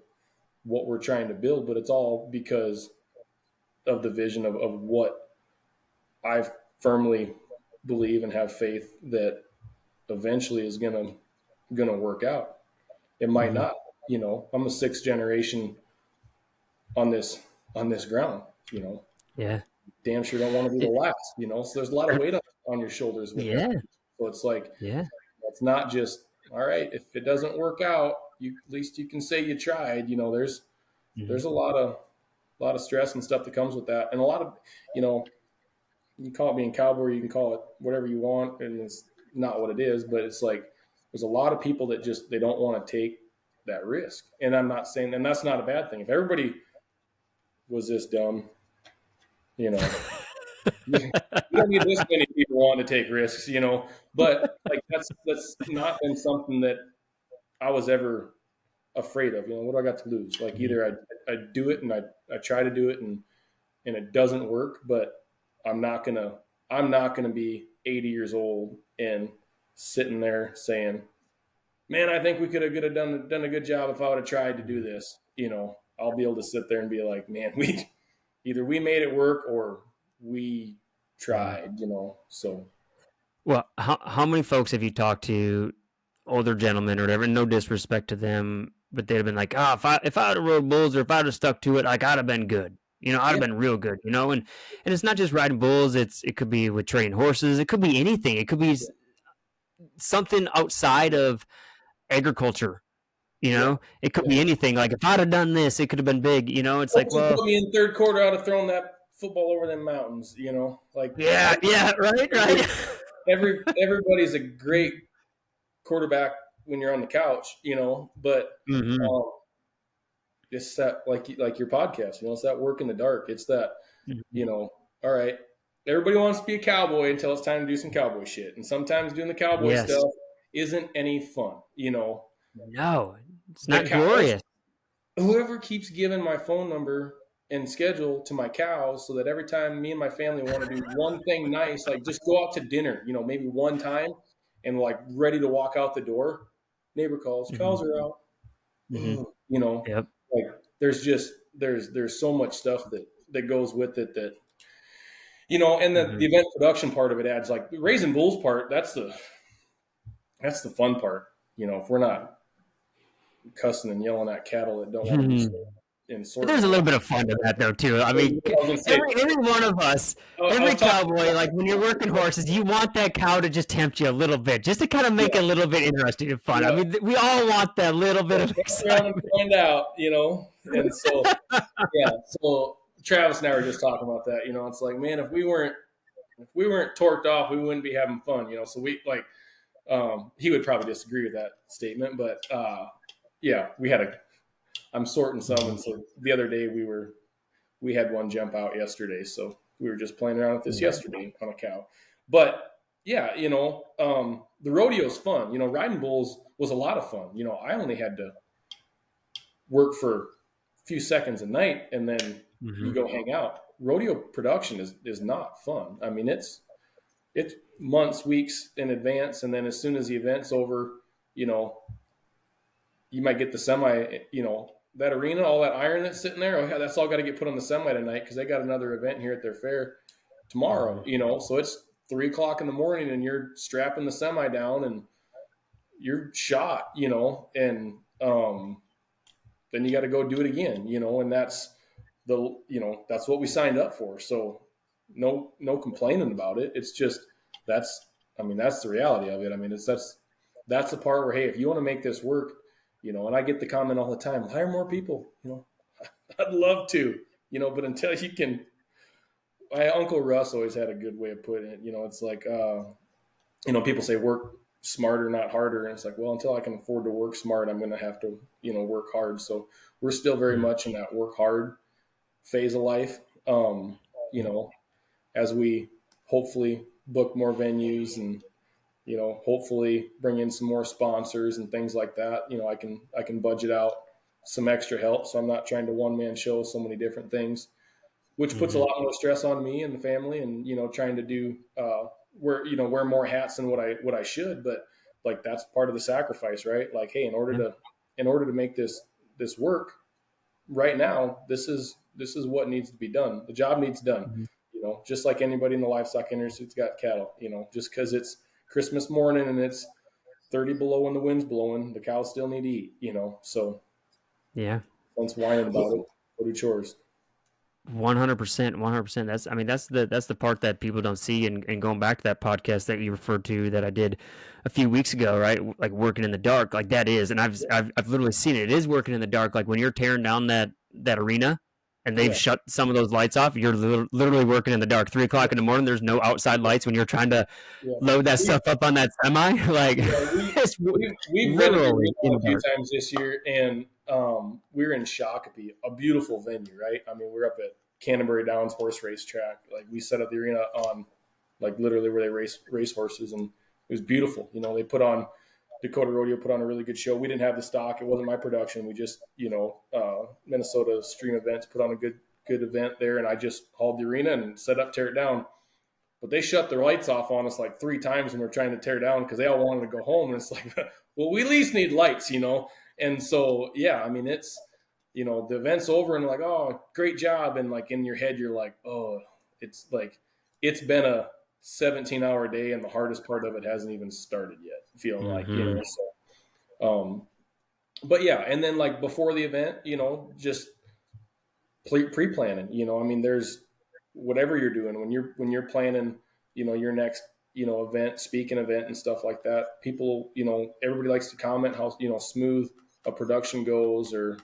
Speaker 2: what we're trying to build, but it's all because of the vision of what I firmly believe and have faith that eventually is gonna work out. It might not. I'm a sixth generation on this ground.
Speaker 1: Yeah.
Speaker 2: Damn sure don't want to be the last. So there's a lot of weight on your shoulders with that. So it's like, it's not just, all right, if it doesn't work out, at least you can say you tried. There's a lot of stress and stuff that comes with that, and a lot of, you can call it being cowboy, you can call it whatever you want, and it's not what it is. But it's like, there's a lot of people that just, they don't want to take that risk. And I'm not saying, and that's not a bad thing. If everybody was this dumb, you know, you don't need this many people wanting to take risks, you know. But like that's not been something that I was ever afraid of. You know, what do I got to lose? Like either I do it and I try to do it and it doesn't work, but I'm not gonna be 80 years old and sitting there saying, man, I think we could have done a good job if I would have tried to do this. You know, I'll be able to sit there and be like, man, we made it work or we tried, you know. So,
Speaker 1: Well, how many folks have you talked to, older gentlemen or whatever? No disrespect to them, but they'd have been like, "Oh, if I would have rode bulls or if I'd have stuck to it, like I'd have been good. You know, I'd have
Speaker 2: yeah,
Speaker 1: been real good. You know." And it's not just riding bulls. It could be with training horses. It could be anything. It could be something outside of agriculture. You
Speaker 2: yeah,
Speaker 1: know, it could be
Speaker 2: yeah.
Speaker 1: anything. Like if I'd have done this, it could have been big. You know, it's like,
Speaker 2: Coach
Speaker 1: well,
Speaker 2: put me in third quarter, I'd have thrown that football over them mountains, you know. Like
Speaker 1: yeah, right.
Speaker 2: everybody's a great quarterback when you're on the couch, you know, but
Speaker 1: Mm-hmm.
Speaker 2: it's that like your podcast, you know, it's that work in the dark. It's that,
Speaker 1: Mm-hmm.
Speaker 2: you know, all right, everybody wants to be a cowboy until it's time to do some cowboy shit. And sometimes doing the cowboy
Speaker 1: Yes.
Speaker 2: stuff isn't any fun, you know.
Speaker 1: No, it's
Speaker 2: The
Speaker 1: not
Speaker 2: cows,
Speaker 1: glorious.
Speaker 2: whoever keeps giving my phone number and schedule to my cows so that every time me and my family want to do one thing nice, like just go out to dinner, you know, maybe one time and like ready to walk out the door, neighbor calls,
Speaker 1: Mm-hmm.
Speaker 2: cows are out.
Speaker 1: Mm-hmm.
Speaker 2: You know,
Speaker 1: Yep.
Speaker 2: like there's so much stuff that goes with it that, you know, and the
Speaker 1: Mm-hmm.
Speaker 2: event production part of it adds, like the raising bulls part, that's the fun part. You know, if we're not cussing and yelling at cattle that don't want to be in sorting
Speaker 1: There's a
Speaker 2: them
Speaker 1: little
Speaker 2: out.
Speaker 1: bit of fun to that, though, too. I
Speaker 2: I
Speaker 1: mean,
Speaker 2: was gonna say,
Speaker 1: every one of us,
Speaker 2: I
Speaker 1: every
Speaker 2: was talking.
Speaker 1: cowboy, like when you're working horses, you want that cow to just tempt you a little bit, just to kind of make
Speaker 2: Yeah,
Speaker 1: it a little bit interesting and fun. I
Speaker 2: yeah.
Speaker 1: mean, we all want that little bit of
Speaker 2: Turn around and
Speaker 1: excitement.
Speaker 2: find out, you know. And so, yeah. So Travis and I were just talking about that. You know, it's like, man, if we weren't torqued off, we wouldn't be having fun. You know, so we like. He would probably disagree with that statement, but yeah, I'm sorting some, and so the other day we had one jump out yesterday, so we were just playing around with this yesterday on a cow. But yeah, you know, the rodeo's fun. You know, riding bulls was a lot of fun. You know, I only had to work for a few seconds a night, and then you go hang out. Rodeo production is not fun. I mean, it's months, weeks in advance, and then as soon as the event's over, you know, you might get the semi, you know, that arena, all that iron that's sitting there, oh yeah, that's all got to get put on the semi tonight because they got another event here at their fair tomorrow, you know. So it's 3:00 in the morning and you're strapping the semi down and you're shot, you know, and then you got to go do it again, you know, and that's that's what we signed up for. So no complaining about it. It's just that's the reality of it. I mean, that's the part where, hey, if you want to make this work, you know, and I get the comment all the time, hire more people, you know. I'd love to, you know, but until you can, my Uncle Russ always had a good way of putting it. You know, it's like, you know, people say work smarter, not harder. And it's like, well, until I can afford to work smart, I'm going to have to, you know, work hard. So we're still very much in that work hard phase of life. You know, as we hopefully book more venues and, you know, hopefully bring in some more sponsors and things like that. You know, I can budget out some extra help. So I'm not trying to one-man show so many different things, which puts a lot more stress on me and the family, and, you know, trying to do, wear more hats than what I should. But like, that's part of the sacrifice, right? Like, hey, in order to make this work right now, this is what needs to be done. The job needs done, you know, just like anybody in the livestock industry that's got cattle, you know, just because it's Christmas morning and it's 30 below and the wind's blowing, the cows still need to eat, you know. So
Speaker 1: Yeah.
Speaker 2: once whining about it, go do chores.
Speaker 1: 100%, 100%. That's the part that people don't see. And going back to that podcast that you referred to that I did a few weeks ago, right? Like working in the dark, like that is, and I've literally seen it. It is working in the dark. Like when you're tearing down that arena, and they've shut some of those lights off, you're literally working in the dark. 3 o'clock in the morning, there's no outside lights when you're trying to
Speaker 2: Yeah.
Speaker 1: load that stuff up on that semi. Like, it's
Speaker 2: we've rented the
Speaker 1: literally
Speaker 2: arena
Speaker 1: in
Speaker 2: a
Speaker 1: the
Speaker 2: few
Speaker 1: dark.
Speaker 2: times this year, and we were in Shakopee, a beautiful venue, right? I mean, we're up at Canterbury Downs Horse Race Track. Like, we set up the arena on, like, literally where they race horses, and it was beautiful. You know, Dakota Rodeo put on a really good show. We didn't have the stock; it wasn't my production. We just, Minnesota Stream Events put on a good event there, and I just hauled the arena and set up, tear it down. But they shut their lights off on us like 3 times when we're trying to tear down because they all wanted to go home. And it's like, well, we at least need lights, And so, yeah, I mean, it's, the event's over and like, oh, great job. And like in your head, you're like, oh, it's like, it's been a 17-hour day and the hardest part of it hasn't even started yet, feeling like, so, but yeah. And then like before the event, just pre-planning, I mean, there's whatever you're doing when you're planning, your next, event, speaking event and stuff like that. People, everybody likes to comment how, smooth a production goes or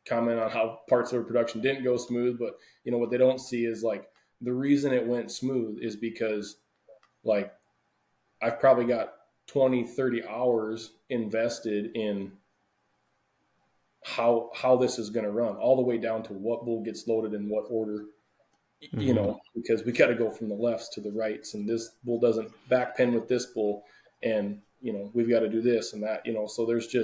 Speaker 2: comment on how parts of a production didn't go smooth. But, what they don't see is like the reason it went smooth is because like I've probably got 20, 30 hours invested in how this is going to run all the way down to what bull gets loaded in what order, because we got to go from the lefts to the rights, and this bull doesn't back pin with this bull, and we've got to do this and that, so there's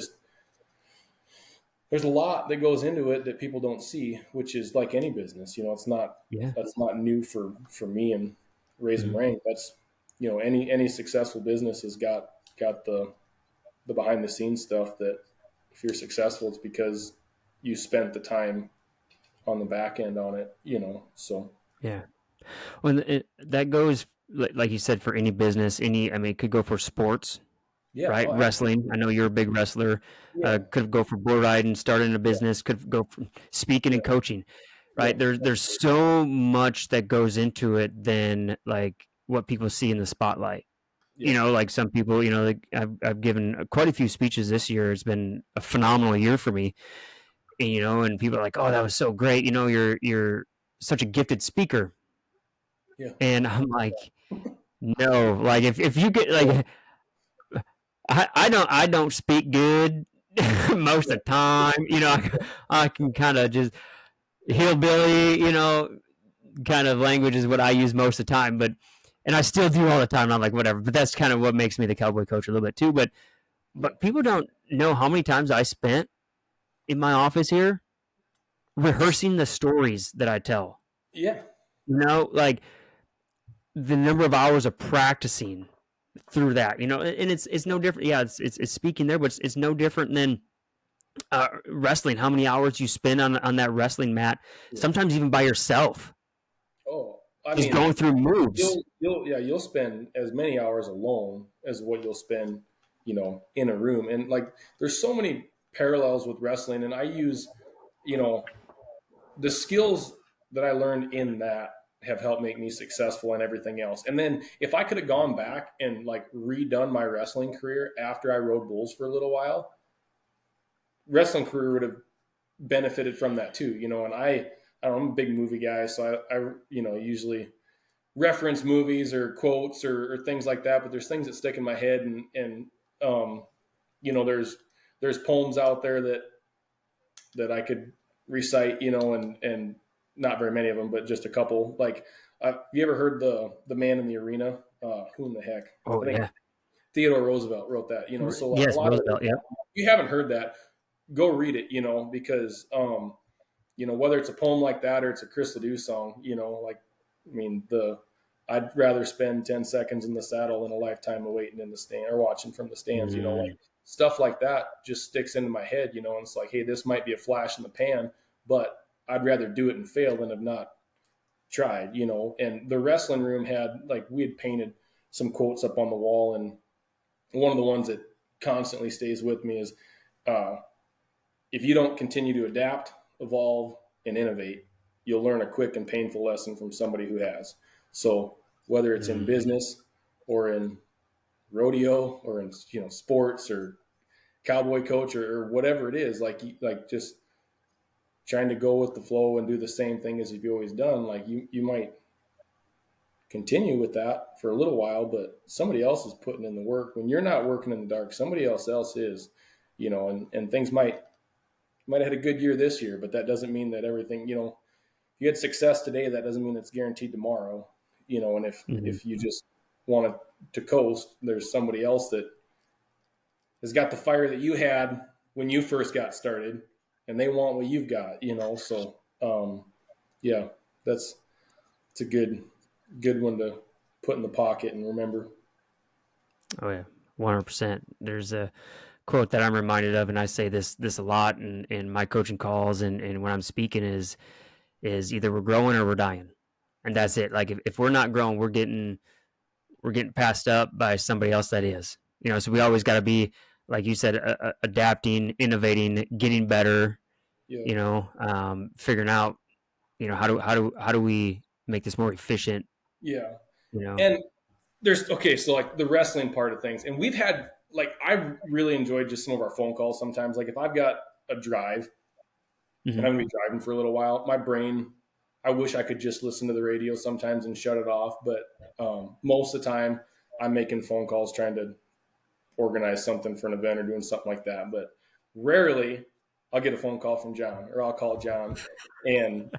Speaker 2: a lot that goes into it that people don't see, which is like any business. It's not that's not new for me and Raise Em Rank. That's any successful business has got the behind the scenes stuff that if you're successful, it's because you spent the time on the back end on it, so.
Speaker 1: Yeah. Well, that goes, like you said, for any business, it could go for sports,
Speaker 2: Yeah.
Speaker 1: right?
Speaker 2: Oh,
Speaker 1: Wrestling. I know you're a big wrestler.
Speaker 2: yeah.
Speaker 1: Could go for bull riding, starting a business, could go for speaking and coaching, right?
Speaker 2: Yeah.
Speaker 1: There's so much that goes into it than like what people see in the spotlight.
Speaker 2: Yeah.
Speaker 1: Like some people, like I've given quite a few speeches this year. It's been a phenomenal year for me. And, and people are like, "Oh, that was so great. You're such a gifted speaker."
Speaker 2: Yeah.
Speaker 1: And I'm like, no, like if you get like, I don't speak good most of the time. I can kind of just hillbilly, kind of language is what I use most of the time, and I still do all the time. And I'm like, whatever, but that's kind of what makes me the Cowboy Coach a little bit too. But people don't know how many times I spent in my office here rehearsing the stories that I tell.
Speaker 2: Yeah.
Speaker 1: Like the number of hours of practicing through that, and it's no different. Yeah, it's speaking there, but it's no different than wrestling. How many hours you spend on that wrestling mat, sometimes even by yourself.
Speaker 2: Oh, I
Speaker 1: just
Speaker 2: mean,
Speaker 1: going through moves.
Speaker 2: You'll spend as many hours alone as what you'll spend, in a room. And like, there's so many parallels with wrestling, and I use, the skills that I learned in that have helped make me successful in everything else. And then if I could have gone back and like redone my wrestling career after I rode bulls for a little while, wrestling career would have benefited from that too, and I don't know, I'm a big movie guy, so I usually reference movies or quotes or things like that, but there's things that stick in my head, and there's poems out there that I could recite, and not very many of them, but just a couple. Like, have you ever heard the Man in the Arena? Who in the heck?
Speaker 1: Oh,
Speaker 2: I think
Speaker 1: yeah.
Speaker 2: Theodore Roosevelt wrote that, so
Speaker 1: yes,
Speaker 2: a lot
Speaker 1: Roosevelt,
Speaker 2: of it, if you haven't heard that, go read it, because, whether it's a poem like that or it's a Chris Ledoux song, I'd rather spend 10 seconds in the saddle than a lifetime of waiting in the stand or watching from the stands, like stuff like that just sticks into my head, and it's like, hey, this might be a flash in the pan, but I'd rather do it and fail than have not tried, and the wrestling room we had painted some quotes up on the wall, and one of the ones that constantly stays with me is, if you don't continue to adapt, evolve, and innovate, you'll learn a quick and painful lesson from somebody who has. So whether it's in business or in rodeo or in sports or Cowboy Coach or whatever it is, like just trying to go with the flow and do the same thing as you've always done, like you might continue with that for a little while, but somebody else is putting in the work. When you're not working in the dark, somebody else is, and things might have had a good year this year, but that doesn't mean that everything, if you had success today, that doesn't mean it's guaranteed tomorrow, and if you just want to coast, there's somebody else that has got the fire that you had when you first got started, and they want what you've got, so yeah, it's a good one to put in the pocket and remember.
Speaker 1: Oh yeah, 100%. There's a quote that I'm reminded of, and I say this a lot in my coaching calls and when I'm speaking is either we're growing or we're dying, and that's it. Like if we're not growing, we're getting passed up by somebody else that is. So we always got to be, like you said, adapting, innovating, getting better.
Speaker 2: Yeah.
Speaker 1: Figuring out, how do we make this more efficient?
Speaker 2: Yeah.
Speaker 1: You know.
Speaker 2: And so like the wrestling part of things, and we've had, like, I really enjoyed just some of our phone calls sometimes. Like if I've got a drive and I'm going to be driving for a little while, my brain, I wish I could just listen to the radio sometimes and shut it off. But most of the time I'm making phone calls trying to organize something for an event or doing something like that. But rarely I'll get a phone call from Jon, or I'll call Jon, and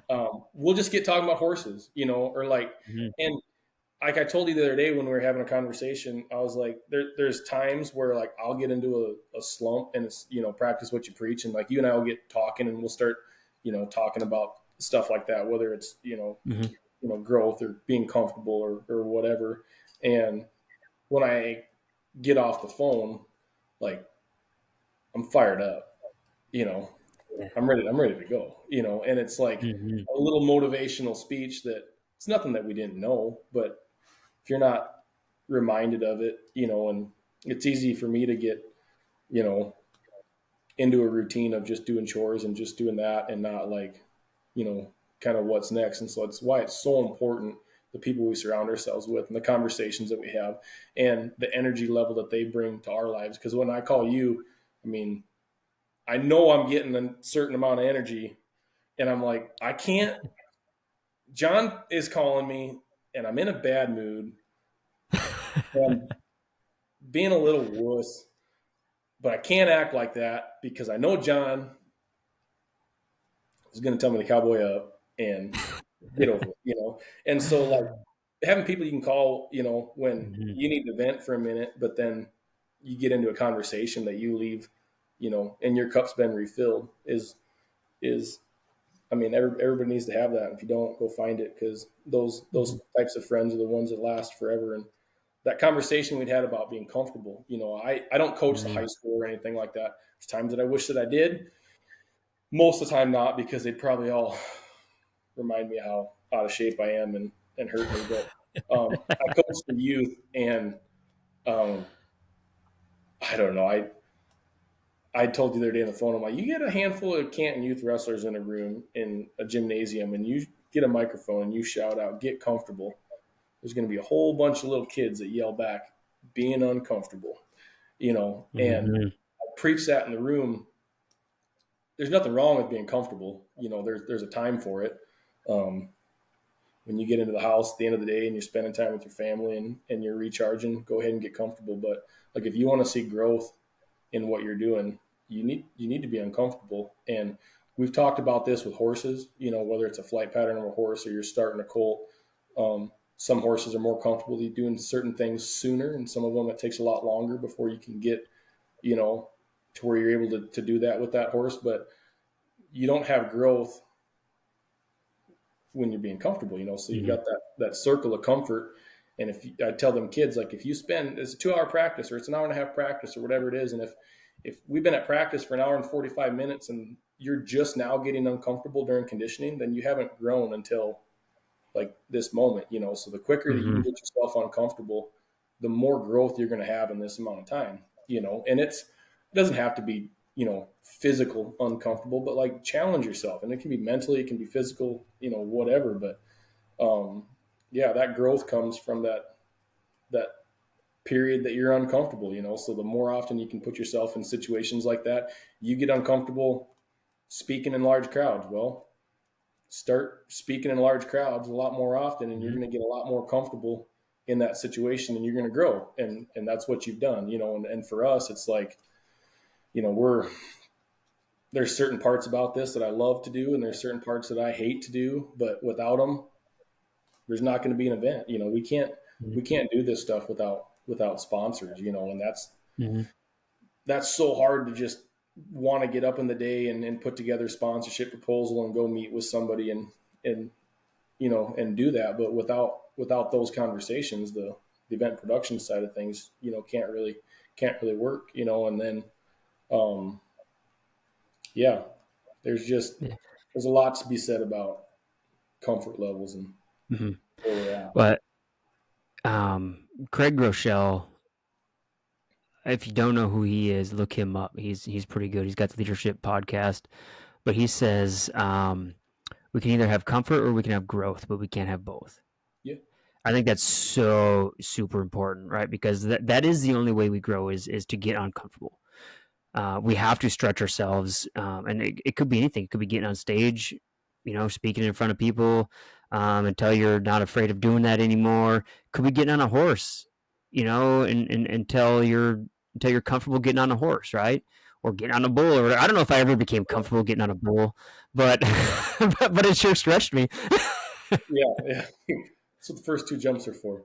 Speaker 2: we'll just get talking about horses, or like, and like I told you the other day when we were having a conversation, I was like, there's times where like I'll get into a slump, and it's, practice what you preach. And like you and I will get talking, and we'll start, talking about stuff like that, whether it's, growth or being comfortable or whatever. And when I get off the phone, like I'm fired up, I'm ready to go, and it's like a little motivational speech that it's nothing that we didn't know, but if you're not reminded of it, and it's easy for me to get, into a routine of just doing chores and just doing that and not like, kind of what's next. And so it's why it's so important, the people we surround ourselves with and the conversations that we have and the energy level that they bring to our lives. Because when I call you, I mean, I know I'm getting a certain amount of energy, and I'm like, I can't, Jon is calling me and I'm in a bad mood and being a little wuss, but I can't act like that because I know Jon is going to tell me to cowboy up and get over it, And so like having people you can call, when you need to vent for a minute, but then you get into a conversation that you leave, and your cup's been refilled is, I mean, everybody needs to have that. If you don't, go find it, because those types of friends are the ones that last forever. And that conversation we'd had about being comfortable, I don't coach the high school or anything like that. There's times that I wish that I did. Most of the time not, because they'd probably all remind me how out of shape I am and hurt me. But I coach the youth, and I don't know. I told you the other day on the phone, I'm like, you get a handful of Canton youth wrestlers in a room in a gymnasium, and you get a microphone and you shout out, get comfortable. There's going to be a whole bunch of little kids that yell back, being uncomfortable, and I preach that in the room. There's nothing wrong with being comfortable. There's a time for it. When you get into the house at the end of the day and you're spending time with your family and you're recharging, go ahead and get comfortable. But like, if you want to see growth in what you're doing, you need to be uncomfortable. And we've talked about this with horses, whether it's a flight pattern of a horse or you're starting a colt. Some horses are more comfortable doing certain things sooner, and some of them it takes a lot longer before you can get, to where you're able to do that with that horse. But you don't have growth when you're being comfortable, so you've got that circle of comfort. And I tell them kids, like, if you spend, it's a 2-hour practice or it's an hour and a half practice or whatever it is. And if we've been at practice for an hour and 45 minutes and you're just now getting uncomfortable during conditioning, then you haven't grown until like this moment, so the quicker that you can get yourself uncomfortable, the more growth you're going to have in this amount of time, and it doesn't have to be, physical uncomfortable, but like challenge yourself. And it can be mentally, it can be physical, whatever. But that growth comes from that period that you're uncomfortable, so the more often you can put yourself in situations like that, you get uncomfortable, speaking in large crowds. Well, start speaking in large crowds a lot more often, and you're going to get a lot more comfortable in that situation, and you're going to grow. And that's what you've done, and for us, it's like, there's certain parts about this that I love to do, and there's certain parts that I hate to do, but without them, there's not going to be an event. We can't do this stuff without sponsors, and that's so hard to just want to get up in the day and put together a sponsorship proposal and go meet with somebody and do that. But without those conversations, the event production side of things, can't really work, and then, there's a lot to be said about comfort levels and where we're at.
Speaker 1: But Craig Groeschel, if you don't know who he is, look him up. He's pretty good. He's got the Leadership Podcast, but he says we can either have comfort or we can have growth, but we can't have both.
Speaker 2: Yeah,
Speaker 1: I think that's so super important, right? Because that is the only way we grow is to get uncomfortable. We have to stretch ourselves, and it could be anything. It could be getting on stage, speaking in front of people until you're not afraid of doing that anymore. Could be getting on a horse, and until you're comfortable getting on a horse, right? Or getting on a bull. Or I don't know if I ever became comfortable getting on a bull, but but it sure stretched me.
Speaker 2: yeah. That's what the first two jumps are for.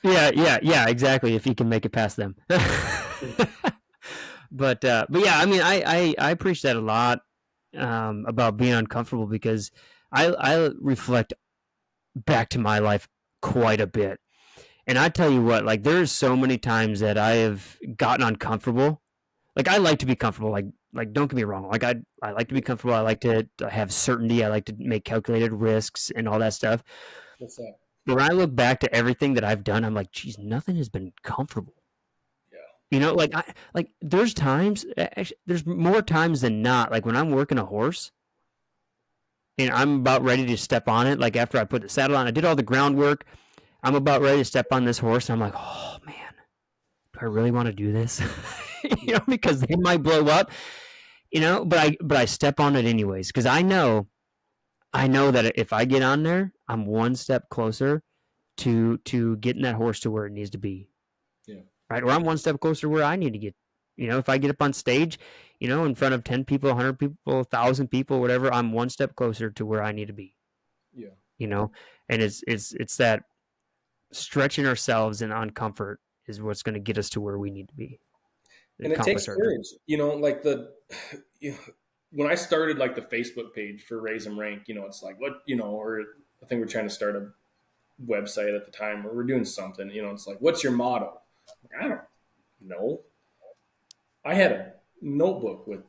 Speaker 1: Yeah, exactly. If you can make it past them. But yeah, I mean, I preach that a lot about being uncomfortable, because I reflect back to my life quite a bit. And I tell you what, like, there's so many times that I have gotten uncomfortable. Like, I like to be comfortable. Like don't get me wrong. Like, I like to be comfortable. I like to have certainty. I like to make calculated risks and all that stuff.
Speaker 2: What's that?
Speaker 1: But when I look back to everything that I've done, I'm like, geez, nothing has been comfortable. Like there's times, actually, there's more times than not, like when I'm working a horse and I'm about ready to step on it, like after I put the saddle on, I did all the groundwork, I'm about ready to step on this horse, and I'm like, oh man, do I really want to do this? Because they might blow up, but I step on it anyways, because I know that if I get on there, I'm one step closer to getting that horse to where it needs to be.
Speaker 2: Yeah.
Speaker 1: Right? Or I'm one step closer to where I need to get. If I get up on stage, in front of 10 people, 100 people, 1,000 people, whatever, I'm one step closer to where I need to be.
Speaker 2: Yeah.
Speaker 1: And it's that stretching ourselves and uncomfort is what's going to get us to where we need to be.
Speaker 2: And it takes courage, like when I started like the Facebook page for Raise Em Rank, it's like what, or I think we're trying to start a website at the time, or we're doing something, it's like, what's your motto? I don't know. I had a notebook with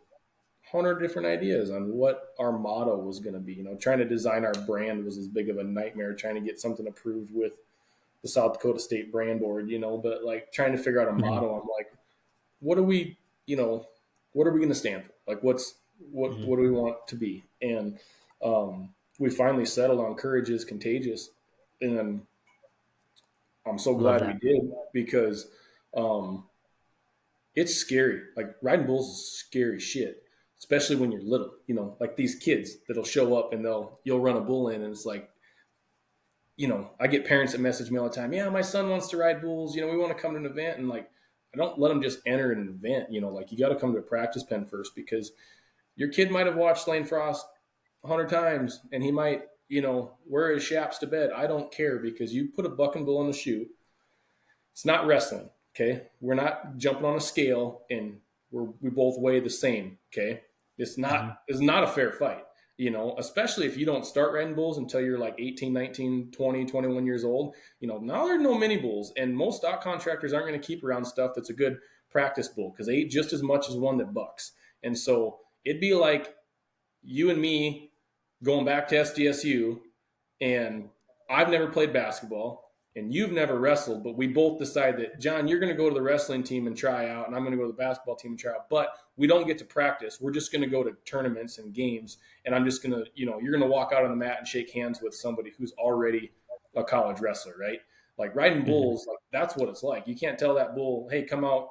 Speaker 2: 100 different ideas on what our motto was going to be. Trying to design our brand was as big of a nightmare, trying to get something approved with the South Dakota State Brand Board, but like trying to figure out a motto. I'm like, what are we going to stand for? Like, what do we want to be? And we finally settled on courage is contagious. And I'm so glad we did, because it's scary. Like, riding bulls is scary shit, especially when you're little, like these kids that'll show up and you'll run a bull in, and it's like, I get parents that message me all the time. Yeah, my son wants to ride bulls. We want to come to an event. And like, I don't let them just enter an event, like you got to come to a practice pen first, because your kid might have watched Lane Frost 100 times and he might, wear his chaps to bed. I don't care, because you put a buck and bull in the chute. It's not wrestling. Okay. We're not jumping on a scale and we both weigh the same. Okay. It's not a fair fight, especially if you don't start riding bulls until you're like 18, 19, 20, 21 years old. Now there's no mini bulls, and most stock contractors aren't going to keep around stuff that's a good practice bull, because they eat just as much as one that bucks. And so it'd be like you and me going back to SDSU, and I've never played basketball and you've never wrestled, but we both decide that, John, you're going to go to the wrestling team and try out, and I'm going to go to the basketball team and try out, but we don't get to practice. We're just going to go to tournaments and games, and I'm just going to, you're going to walk out on the mat and shake hands with somebody who's already a college wrestler, right? Like, riding bulls, like, that's what it's like. You can't tell that bull, hey, come out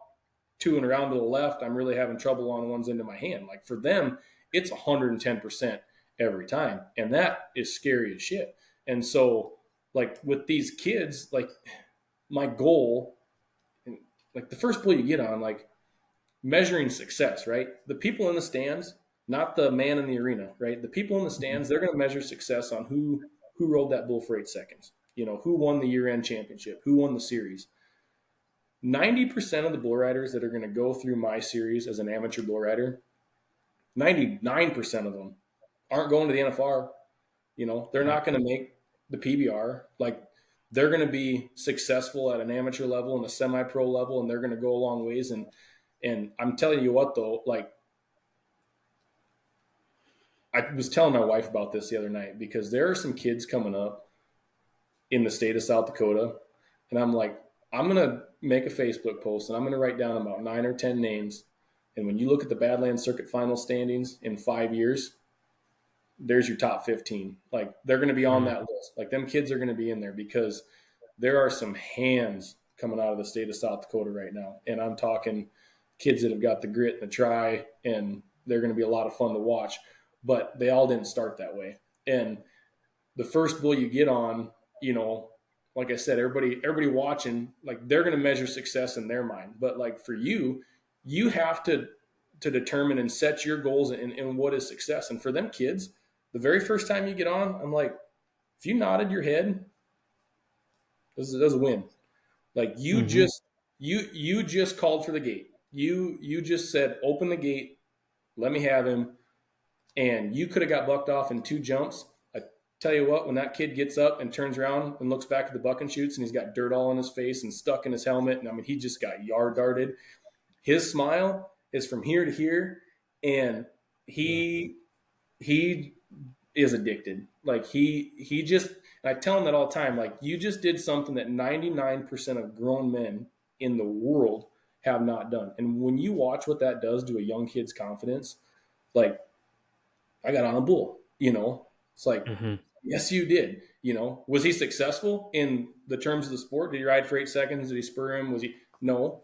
Speaker 2: 2 and around to the left. I'm really having trouble on one's end of my hand. Like, for them, it's 110% every time. And that is scary as shit. And so like with these kids, like my goal, like the first bull you get on, like measuring success, right? The people in the stands, not the man in the arena, right? The people in the stands, they're going to measure success on who rode that bull for 8 seconds, who won the year-end championship, who won the series. 90% of the bull riders that are going to go through my series as an amateur bull rider, 99% of them aren't going to the NFR. They're not going to make the PBR. Like, they're going to be successful at an amateur level and a semi-pro level, and they're going to go a long ways. And I'm telling you what, though, like, I was telling my wife about this the other night, because there are some kids coming up in the state of South Dakota, and I'm like, I'm going to make a Facebook post, and I'm going to write down about 9 or 10 names. And when you look at the Badlands Circuit final standings in 5 years, there's your top 15. Like, they're going to be on that list. Like, them kids are going to be in there, because there are some hands coming out of the state of South Dakota right now. And I'm talking kids that have got the grit and the try, and they're going to be a lot of fun to watch. But they all didn't start that way. And the first bull you get on, like I said, everybody watching, like, they're going to measure success in their mind. But like for you have to determine and set your goals in what is success. And for them kids, the very first time you get on, I'm like, if you nodded your head, this is a win. Like, you just called for the gate. You just said, open the gate, let me have him. And you could have got bucked off in 2 jumps. I tell you what, when that kid gets up and turns around and looks back at the buck and shoots, and he's got dirt all in his face and stuck in his helmet, and I mean, he just got yard darted. His smile is from here to here, and he is addicted. Like, he just, and I tell him that all the time, like, you just did something that 99% of grown men in the world have not done. And when you watch what that does to a young kid's confidence, like, I got on a bull, it's like, yes, you did. Was he successful in the terms of the sport? Did he ride for 8 seconds? Did he spur him? No,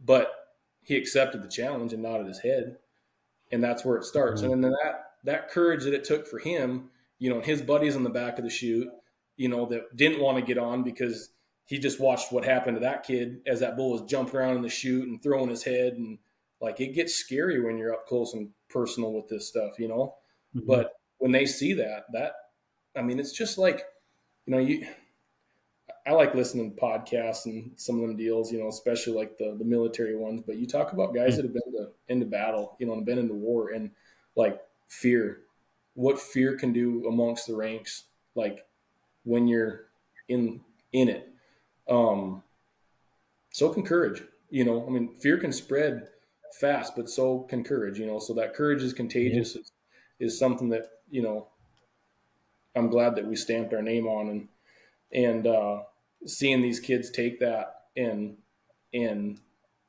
Speaker 2: but he accepted the challenge and nodded his head. And that's where it starts. And then that courage that it took for him, his buddies on the back of the chute, that didn't want to get on because he just watched what happened to that kid as that bull was jumping around in the chute and throwing his head. And like, it gets scary when you're up close and personal with this stuff, but when they see that, I mean, it's just like, I like listening to podcasts and some of them deals, especially like the military ones, but you talk about guys that have been into battle, and been into war, and like fear, what fear can do amongst the ranks, like when you're in it. So can courage, I mean, fear can spread fast, but so can courage, so that courage is contagious is something that, I'm glad that we stamped our name on, and seeing these kids take that and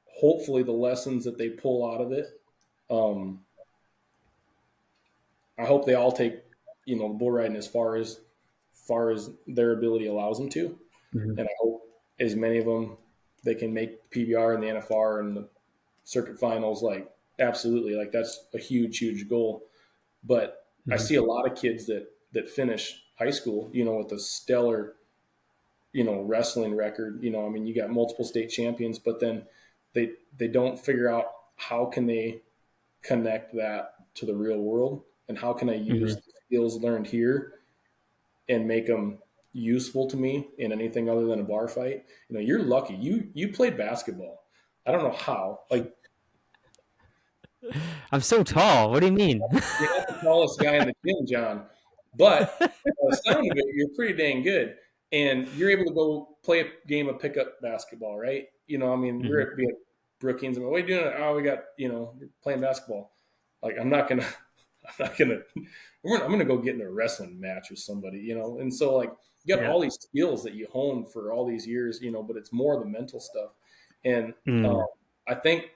Speaker 2: hopefully the lessons that they pull out of it. I hope they all take, bull riding as far as their ability allows them to. And I hope as many of them, they can make PBR and the NFR and the circuit finals. Like, absolutely. Like, that's a huge, huge goal. But I see a lot of kids that finish high school, with a stellar, wrestling record. I mean, you got multiple state champions, but then they don't figure out how can they connect that to the real world, and how can I use the skills learned here and make them useful to me in anything other than a bar fight. You're lucky. You played basketball. I don't know how. Like,
Speaker 1: I'm so tall. What do you mean?
Speaker 2: you're not the tallest guy in the gym, John, but the sound of it, you're pretty dang good. And you're able to go play a game of pickup basketball, right? I mean, we're at Brookings. What are you doing? Oh, we got, you're playing basketball. Like, I'm going to go get in a wrestling match with somebody, And so, like, you got all these skills that you hone for all these years, but it's more the mental stuff. And I think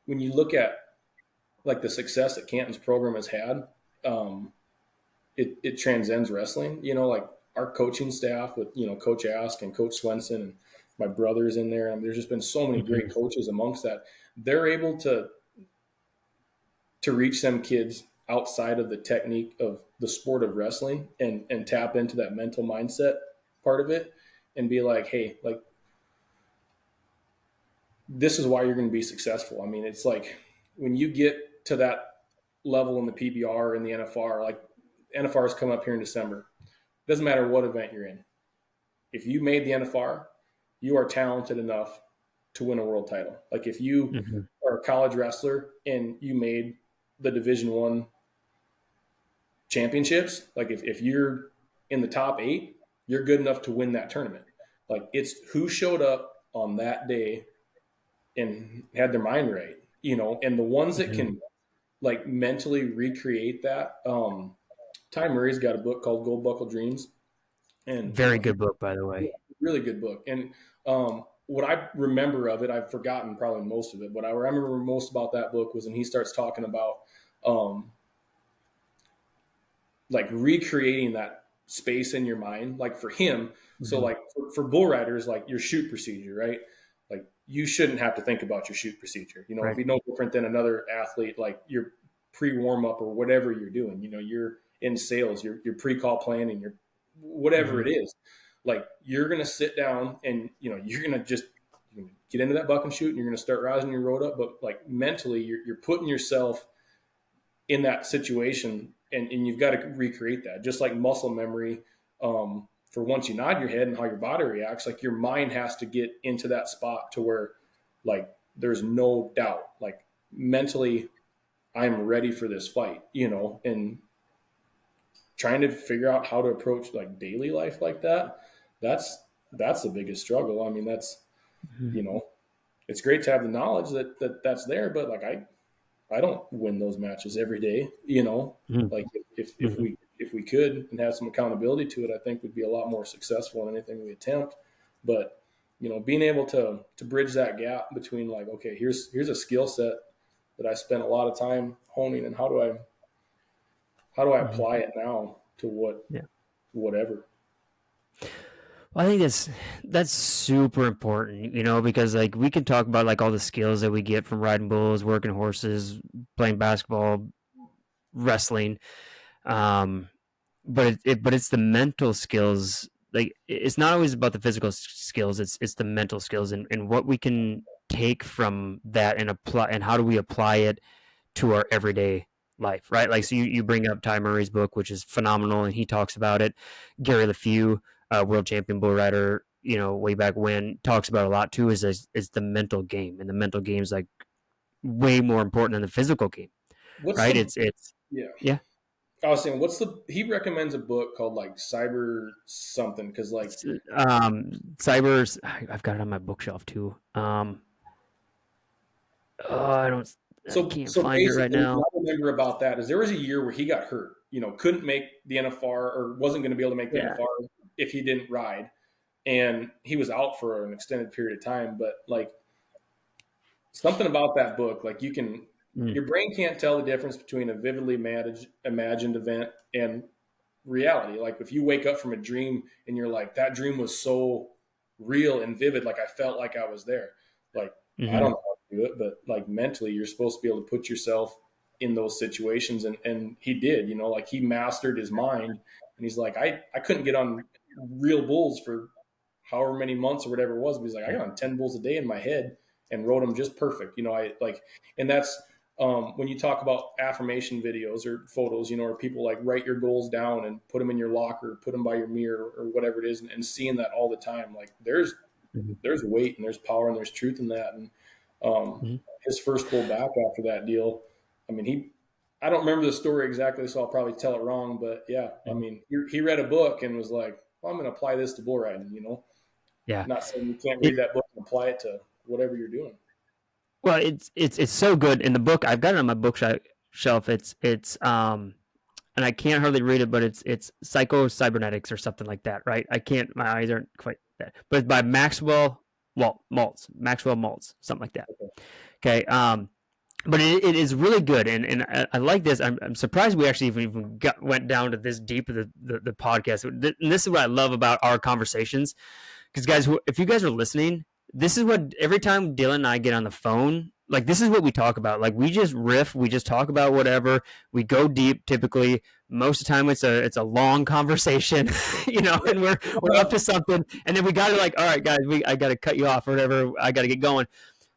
Speaker 2: when you look at, like, the success that Canton's program has had, it transcends wrestling. Like, our coaching staff with, Coach Ask and Coach Swanson and my brothers in there. I mean, there's just been so many great coaches amongst that. They're able to to reach some kids outside of the technique of the sport of wrestling and tap into that mental mindset part of it and be like, hey, like, this is why you're going to be successful. I mean, it's like when you get to that level in the PBR or in the NFR, like NFR is coming up here in December. It doesn't matter what event you're in. If you made the NFR, you are talented enough to win a world title. Like if you are a college wrestler and you made the Division I championships, like if you're in the top 8, you're good enough to win that tournament. Like it's who showed up on that day and had their mind right, you know, and the ones that can like mentally recreate that. Ty Murray's got a book called Gold Buckle Dreams, and
Speaker 1: very good book, by the way.
Speaker 2: Really good book. And what I remember of it, I've forgotten probably most of it, but I remember most about that book was when he starts talking about like recreating that space in your mind, like for him. So like for bull riders, like your shoot procedure, right? Like you shouldn't have to think about your shoot procedure. You know, it'd be no different than another athlete, like your pre-warm up or whatever you're doing. You know, you're in sales, your pre-call planning, your whatever it is. Like you're going to sit down and, you know, you're going to just get into that buck and shoot and you're going to start rising your road up. But like mentally, you're putting yourself in that situation and you've got to recreate that. Just like muscle memory, for once you nod your head and how your body reacts, like your mind has to get into that spot to where like there's no doubt, like mentally I'm ready for this fight, you know, and trying to figure out how to approach like daily life like that. That's the biggest struggle. I mean, that's, you know, it's great to have the knowledge that's there, but like, I don't win those matches every day, you know, like if we could and have some accountability to it, I think we'd be a lot more successful in anything we attempt. But, you know, being able to bridge that gap between like, okay, here's a skill set that I spent a lot of time honing and how do I apply it now to whatever.
Speaker 1: Well, I think that's super important, you know, because like we can talk about like all the skills that we get from riding bulls, working horses, playing basketball, wrestling, but it's the mental skills. Like it's not always about the physical skills; it's the mental skills and what we can take from that and apply and how do we apply it to our everyday life, right? Like so, you bring up Ty Murray's book, which is phenomenal, and he talks about it. Gary LeFew, world champion bull rider, you know, way back when, talks about a lot too. Is the mental game, and the mental game is like way more important than the physical game, right? It's yeah.
Speaker 2: I was saying, he recommends a book called like Cyber something because like
Speaker 1: Cyber's. I've got it on my bookshelf too. I can't find it right now.
Speaker 2: What I remember about that is there was a year where he got hurt. You know, couldn't make the NFR or wasn't going to be able to make the NFR if he didn't ride, and he was out for an extended period of time. But like something about that book, like your brain can't tell the difference between a vividly imagined event and reality. Like if you wake up from a dream and you're like, that dream was so real and vivid, like I felt like I was there. Like I don't know how to do it, but like mentally you're supposed to be able to put yourself in those situations. And he did, you know, like he mastered his mind and he's like, I couldn't get on real bulls for however many months or whatever it was. But he's like, I got on 10 bulls a day in my head and rode them just perfect. You know, and that's, when you talk about affirmation videos or photos, you know, or people like write your goals down and put them in your locker, put them by your mirror or whatever it is, and seeing that all the time, like there's weight and there's power and there's truth in that. And his first pull back after that deal, I mean, I don't remember the story exactly, so I'll probably tell it wrong, but yeah, I mean, he read a book and was like, well, I'm going to apply this to bull riding, you know?
Speaker 1: Yeah.
Speaker 2: Not saying you can't read that book and apply it to whatever you're doing.
Speaker 1: Well, it's so good in the book. I've got it on my bookshelf. It's and I can't hardly read it, but it's Psycho-Cybernetics or something like that, right? My eyes aren't quite that, but it's by Maxwell Maltz, something like that. Okay. But it is really good, and I like this. I'm surprised we actually even went down to this deep of the podcast. And this is what I love about our conversations, because guys, if you guys are listening, this is what every time Dillon and I get on the phone, like, this is what we talk about. Like, we just riff, we just talk about whatever. We go deep. Typically, most of the time, it's a long conversation, and we're up to something, and then we got to, like, all right, guys, I got to cut you off or whatever. I got to get going.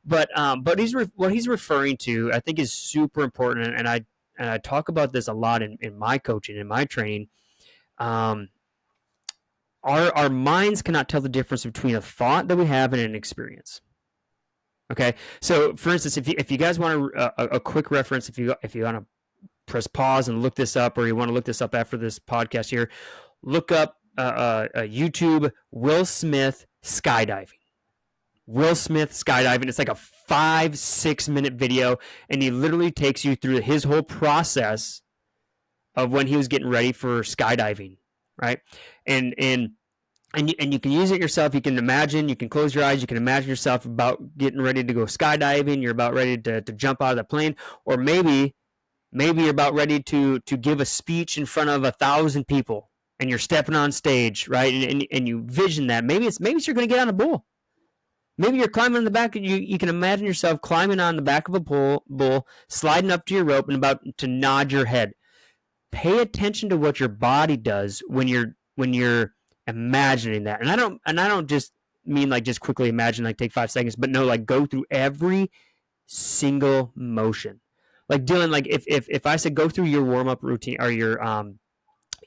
Speaker 1: But what he's referring to, I think, is super important, and I talk about this a lot in my coaching, in my training. Our minds cannot tell the difference between a thought that we have and an experience. Okay, so for instance, if you guys want a quick reference, if you want to press pause and look this up, or you want to look this up after this podcast here, look up YouTube Will Smith skydiving. Will Smith skydiving. It's like a 5-6 minute video, and he literally takes you through his whole process of when he was getting ready for skydiving, right? And you can use it yourself. You can imagine, you can close your eyes, you can imagine yourself about getting ready to go skydiving. You're about ready to jump out of the plane, or maybe you're about ready to give a speech in front of 1,000 people, and you're stepping on stage, right? And you vision that. Maybe you're going to get on a bull. Maybe you're climbing on the back. You can imagine yourself climbing on the back of a bull, sliding up to your rope, and about to nod your head. Pay attention to what your body does when you're imagining that. And I don't just mean like just quickly imagine, like take 5 seconds, but no, like go through every single motion. Like Dillon, like if I said go through your warm up routine, or your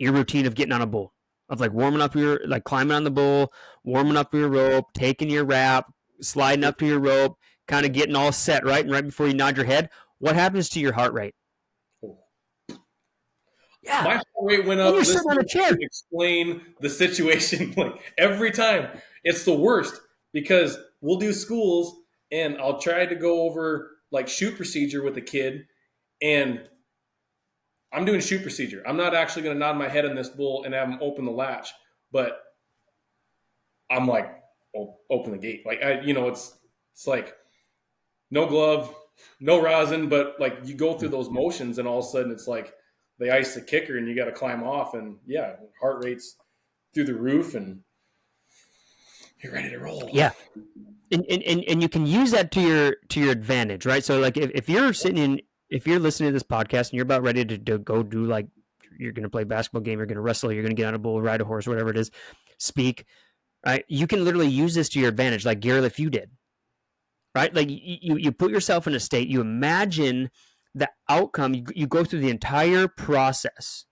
Speaker 1: routine of getting on a bull, of like warming up your, like climbing on the bull, warming up your rope, taking your wrap, sliding up to your rope, kind of getting all set, right? And right before you nod your head, what happens to your heart rate?
Speaker 2: Yeah. My heart rate went up.
Speaker 1: You're sitting on a chair.
Speaker 2: To explain the situation, like every time. It's the worst, because we'll do schools and I'll try to go over like shoot procedure with a kid, and I'm doing shoot procedure. I'm not actually going to nod my head in this bull and have him open the latch, but I'm like, open the gate. Like, it's like no glove, no rosin, but like you go through those motions, and all of a sudden it's like they ice the kicker and you got to climb off, and yeah, heart rate's through the roof and you're ready to roll.
Speaker 1: Yeah. And you can use that to your advantage, right? So like if you're listening to this podcast and you're about ready to go do, like, you're going to play a basketball game, you're going to wrestle, you're going to get on a bull, ride a horse, whatever it is, speak, right? You can literally use this to your advantage, like Gary LeFew did, right? Like you put yourself in a state, you imagine the outcome, you go through the entire process,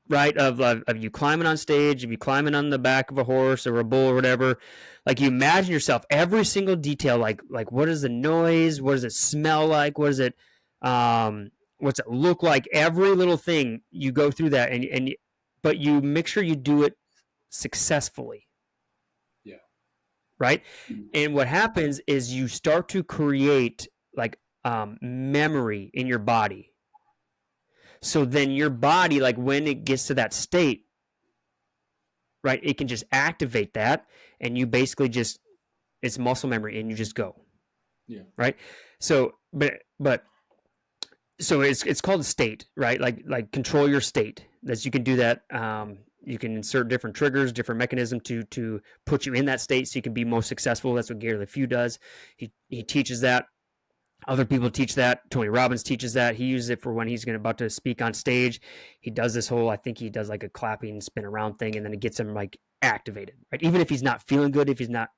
Speaker 1: right? Of you climbing on stage, of you climbing on the back of a horse or a bull or whatever. Like you imagine yourself, every single detail, like what is the noise? What does it smell like? What is it? What's it look like? Every little thing, you go through that, but you make sure you do it successfully.
Speaker 2: Yeah.
Speaker 1: Right. And what happens is you start to create like memory in your body. So then your body, like when it gets to that state, right, it can just activate that, and you basically just, it's muscle memory, and you just go.
Speaker 2: Yeah.
Speaker 1: Right. So, so it's called a state, right? Like control your state. That you can do that. You can insert different triggers, different mechanism to put you in that state so you can be most successful. That's what Gary LeFew does. He teaches that. Other people teach that. Tony Robbins teaches that. He uses it for when he's about to speak on stage. He does this whole, I think he does like a clapping spin around thing, and then it gets him like activated, right? Even if he's not feeling good, if he's not,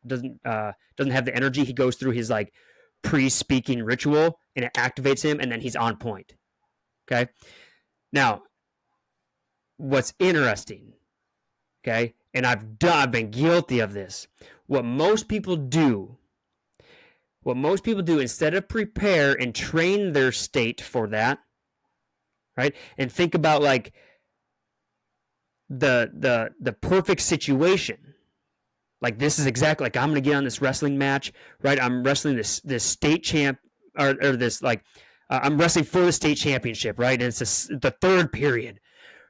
Speaker 1: doesn't have the energy, he goes through his like pre-speaking ritual, and it activates him, and then he's on point. Okay. Now, what's interesting, okay, and I've been guilty of this. What most people do, instead of prepare and train their state for that, right? And think about like the perfect situation. Like this is exactly like, I'm going to get on this wrestling match, right? I'm wrestling this state champ, or this like I'm wrestling for the state championship, right? And it's the third period,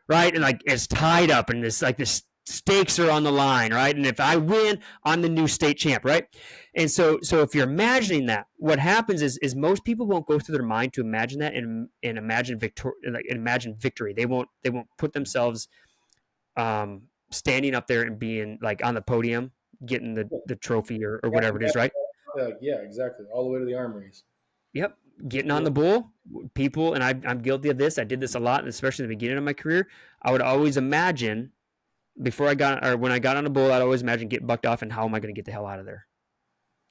Speaker 1: right? And like it's tied up, and this like this stakes are on the line, right? And if I win, I'm the new state champ, right? And so if you're imagining that, what happens is most people won't go through their mind to imagine that and imagine victory. They won't put themselves standing up there and being like on the podium, getting the trophy or whatever it is, right?
Speaker 2: Yeah, exactly. All the way to the arm race.
Speaker 1: Yep. Getting on the bull, people, and I'm guilty of this. I did this a lot, especially in the beginning of my career. I would always imagine before I got, or when I got on a bull, I'd always imagine getting bucked off and how am I going to get the hell out of there?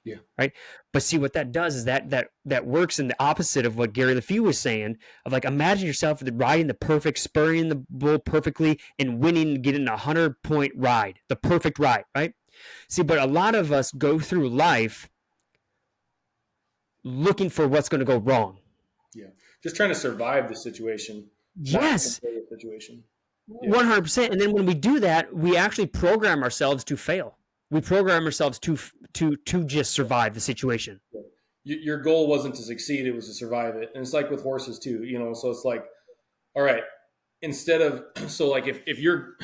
Speaker 2: Yeah.
Speaker 1: Right. But see what that does is that works in the opposite of what Gary LeFew was saying of like, imagine yourself riding the perfect, spurring the bull perfectly and winning, getting a 100-point ride, the perfect ride. Right. See, but a lot of us go through life looking for what's going to go wrong.
Speaker 2: Yeah. Just trying to survive the situation.
Speaker 1: Yes.
Speaker 2: Not the situation.
Speaker 1: 100%. And then when we do that, we actually program ourselves to fail. We program ourselves to just survive the situation.
Speaker 2: Your goal wasn't to succeed; it was to survive it. And it's like with horses too, you know. So it's like, all right, instead of so like if you're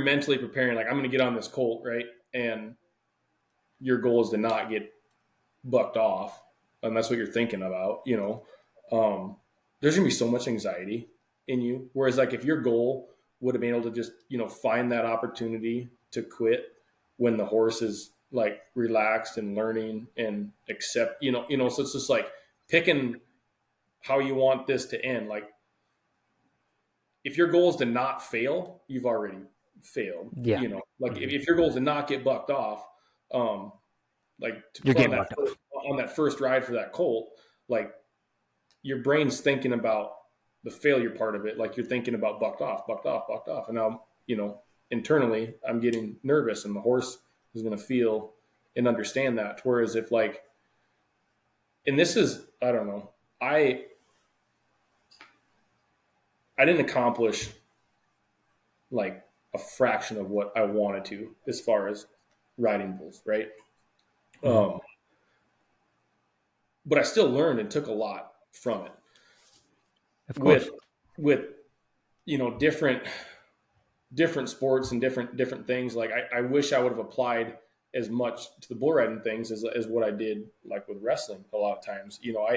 Speaker 2: mentally preparing, like I'm going to get on this colt, right, and your goal is to not get bucked off, and that's what you're thinking about, you know. There's going to be so much anxiety in you. Whereas like if your goal would have been able to just, you know, find that opportunity to quit when the horse is like relaxed and learning and accept, you know, so it's just like picking how you want this to end. Like if your goal is to not fail, you've already failed.
Speaker 1: Yeah.
Speaker 2: You know, like if your goal is to not get bucked off, like
Speaker 1: you're getting
Speaker 2: on that first ride for that colt, like your brain's thinking about the failure part of it. Like you're thinking about bucked off. And now, you know, internally I'm getting nervous and the horse is going to feel and understand that. Whereas if like, and this is, I don't know, I didn't accomplish like a fraction of what I wanted to as far as riding bulls. Right. But I still learned and took a lot from it.
Speaker 1: Of course.
Speaker 2: With you know, different sports and different things. Like I wish I would have applied as much to the bull riding things as what I did like with wrestling a lot of times. You know,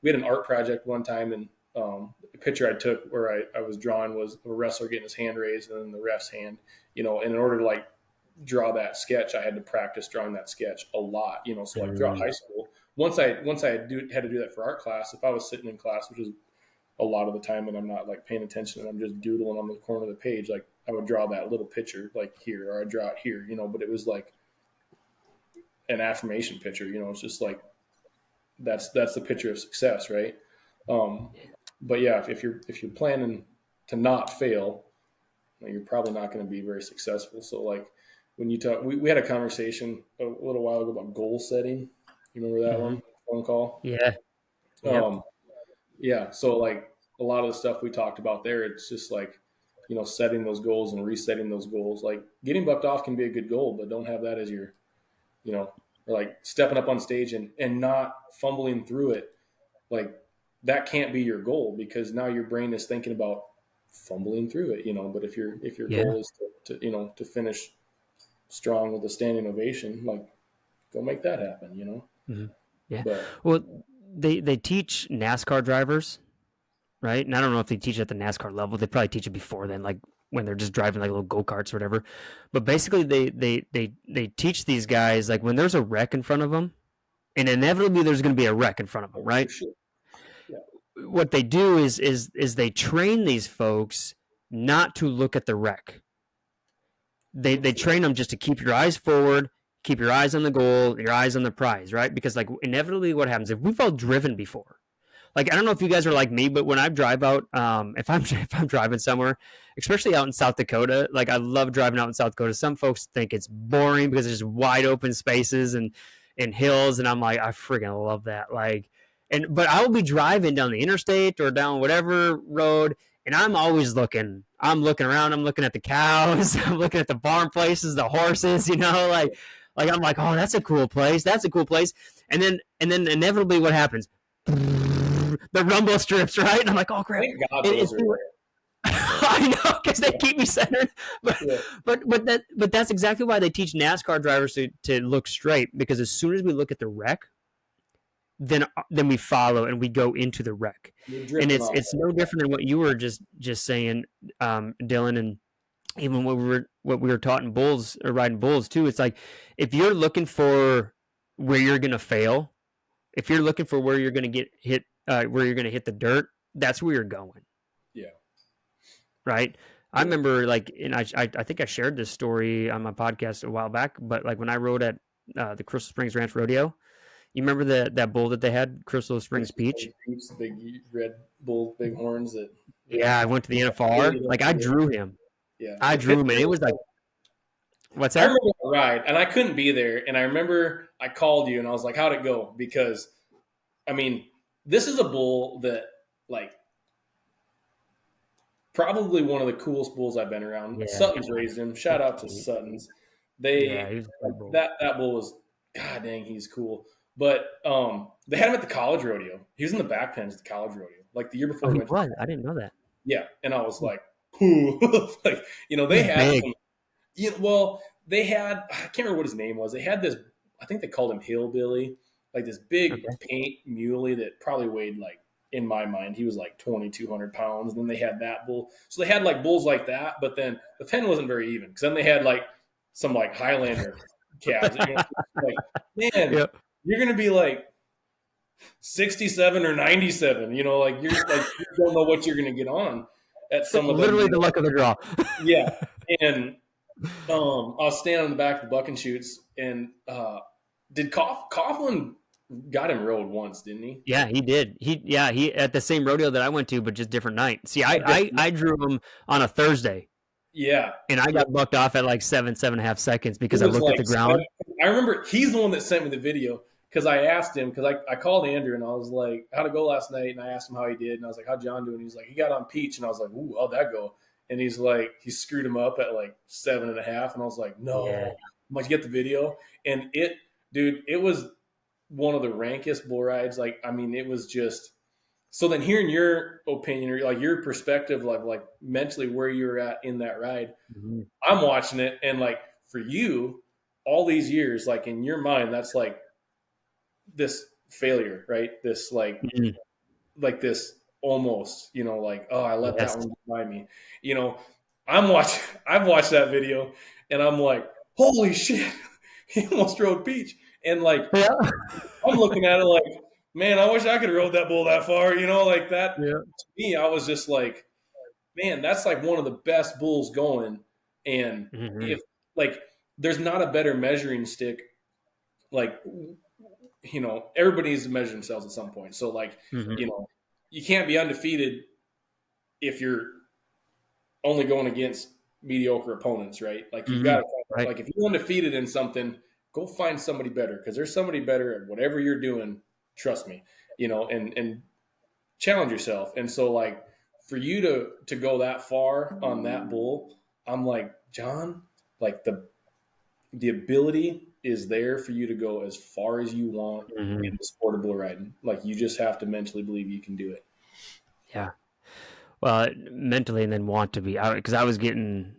Speaker 2: we had an art project one time, and the picture I took where I was drawing was a wrestler getting his hand raised and then the ref's hand, you know, and in order to like draw that sketch, I had to practice drawing that sketch a lot, you know. So like throughout high school, once I had to do that for art class, if I was sitting in class, which is a lot of the time, and I'm not like paying attention and I'm just doodling on the corner of the page, like I would draw that little picture like here, or I'd draw it here, you know, but it was like an affirmation picture, you know. It's just like that's the picture of success, right? But yeah, if you're planning to not fail, you're probably not going to be very successful. So like when you talk, we had a conversation a little while ago about goal setting. You remember that one phone call?
Speaker 1: Yeah.
Speaker 2: Yeah. So like a lot of the stuff we talked about there, it's just like, you know, setting those goals and resetting those goals. Like getting bucked off can be a good goal, but don't have that as your, you know, or like stepping up on stage and not fumbling through it. Like that can't be your goal, because now your brain is thinking about fumbling through it, you know. But if your goal is to you know, to finish strong with a standing ovation, like go make that happen, you know.
Speaker 1: Mm-hmm. Yeah. But, well, they teach NASCAR drivers, right? And I don't know if they teach at the NASCAR level. They probably teach it before then, like when they're just driving like little go-karts or whatever. But basically they teach these guys, like when there's a wreck in front of them, and inevitably there's going to be a wreck in front of them, right?
Speaker 2: Sure. Yeah.
Speaker 1: What they do is they train these folks not to look at the wreck. They train them just to keep your eyes forward, keep your eyes on the goal, your eyes on the prize, right? Because like inevitably what happens, if we've all driven before, like I don't know if you guys are like me, but when I drive out, if I'm driving somewhere, especially out in South Dakota, like I love driving out in South Dakota. Some folks think it's boring because it's just wide open spaces and hills, and I'm like, I freaking love that. Like, but I will be driving down the interstate or down whatever road, and I'm always looking. I'm looking around. I'm looking at the cows. I'm looking at the barn places, the horses. You know, like I'm like, oh, that's a cool place. That's a cool place. And then inevitably, what happens? The rumble strips, right? And I'm like, oh crap! I know, because they keep me centered. But that's exactly why they teach NASCAR drivers to look straight, because as soon as we look at the wreck, then we follow and we go into the wreck. And it's no different than what you were just saying, Dillon, and even what we were taught in bulls or riding bulls too. It's like if you're looking for where you're going to fail, if you're looking for where you're going to get hit, where you're going to hit the dirt, that's where you're going.
Speaker 2: Yeah.
Speaker 1: Right. I remember and I think I shared this story on my podcast a while back, but like when I rode at the Crystal Springs Ranch Rodeo, you remember that bull that they had, Crystal Springs Peach?
Speaker 2: The big red bull, big horns that.
Speaker 1: Yeah, I went to the NFR. Like I drew him.
Speaker 2: Yeah.
Speaker 1: I drew him, and it was like, what's
Speaker 2: I
Speaker 1: that?
Speaker 2: remember the ride, and I couldn't be there. And I remember I called you, and I was like, how'd it go? Because, I mean, this is a bull that, like, probably one of the coolest bulls I've been around.
Speaker 1: Yeah.
Speaker 2: Sutton's raised him. Shout out to Sutton's.
Speaker 1: He was bull.
Speaker 2: That bull was, god dang, he's cool. But they had him at the college rodeo. He was in the back pens at the college rodeo, like the year before.
Speaker 1: Oh, he was. I didn't know that.
Speaker 2: Yeah, and I was like, who? Like, they had some, they had, I can't remember what his name was. They had this, I think they called him Hillbilly, like this big paint muley that probably weighed, like, in my mind, he was like 2,200 pounds. And then they had that bull. So they had like bulls like that, but then the pen wasn't very even. Because then they had like some like Highlander calves. Like, man, you're going to be like 67 or 97. Like you don't know what you're going to get on at some of them.
Speaker 1: Literally the luck of the draw.
Speaker 2: Yeah. And I was standing on the back of the buck and shoots, and did Coughlin got him rode once, didn't he?
Speaker 1: Yeah, he did. He at the same rodeo that I went to, but just different night. See, I drew him on a Thursday.
Speaker 2: Yeah.
Speaker 1: And I got bucked off at like 7.5 seconds because I looked at the ground.
Speaker 2: I remember he's the one that sent me the video, because I asked him, because I called Andrew and I was like, how'd it go last night? And I asked him how he did. And I was like, how'd Jon do? And he's like, he got on Peach. And I was like, ooh, how'd that go? And he's like, he screwed him up at like 7.5. And I was like, no.
Speaker 1: Yeah.
Speaker 2: I'm like, you get the video? And it was one of the rankest bull rides. Like, I mean, it was just, so then hearing your opinion, or like your perspective, like mentally where you're at in that ride, I'm watching it. And like for you, all these years, like in your mind, that's like this failure, right? This like this almost, like, oh, I let that one get by me. I've watched that video and I'm like, holy shit, he almost rode Peach. And like, I'm looking at it like, man, I wish I could have rode that bull that far, like that. Yeah. To me, I was just like, man, that's like one of the best bulls going. And if like, there's not a better measuring stick. Like, everybody needs to measure themselves at some point. So like, you can't be undefeated if you're only going against mediocre opponents, right? Like you've got to, like if you're undefeated in something, go find somebody better, because there's somebody better at whatever you're doing. Trust me, and challenge yourself. And so like for you to go that far on that bull, I'm like, Jon, like the ability is there for you to go as far as you want in the sport of bull riding. Like you just have to mentally believe you can do it.
Speaker 1: Yeah. Well, mentally, and then want to be out, because I was getting,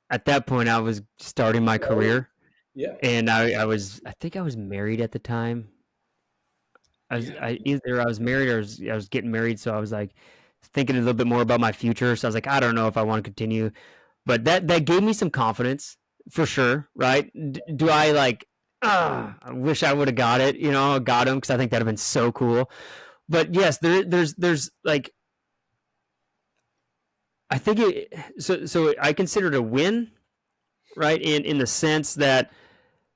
Speaker 1: at that point, I was starting my career.
Speaker 2: Yeah.
Speaker 1: And I think I was married at the time. Either I was married or I was getting married. So I was like thinking a little bit more about my future. So I was like, I don't know if I want to continue, but that gave me some confidence for sure. Right. Do I like, I wish I would have got it, got him, because I think that'd have been so cool. But yes, there's like, I think so I consider it a win, right? In the sense that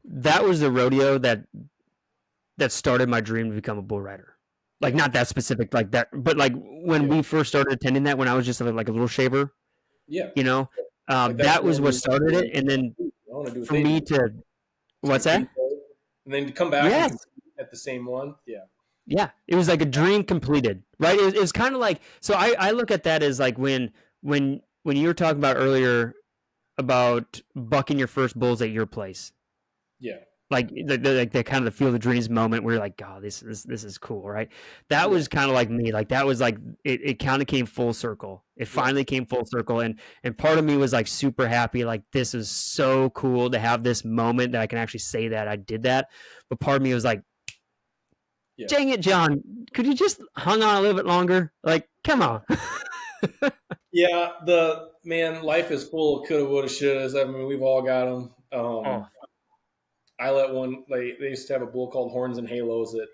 Speaker 1: was the rodeo that started my dream to become a bull rider. Like not that specific like that, but like when we first started attending that, when I was just like a little shaver,
Speaker 2: like
Speaker 1: that was what started it. And then for me to, what's that?
Speaker 2: And then to come back and at the same one. Yeah.
Speaker 1: Yeah. It was like a dream completed, right? It was kind of like, so I look at that as like when you were talking about earlier about bucking your first bulls at your place.
Speaker 2: Yeah.
Speaker 1: Like the kind of the field of dreams moment where you're like, oh, this is cool, right? That was kind of like me. Like that was like it kind of came full circle. It finally came full circle, and part of me was like super happy. Like this is so cool to have this moment that I can actually say that I did that. But part of me was like, dang it, Jon, could you just hung on a little bit longer? Like, come on.
Speaker 2: Yeah, life is full of coulda, woulda, shouldas. I mean, we've all got them. I let one, like, they used to have a bull called Horns and Halos that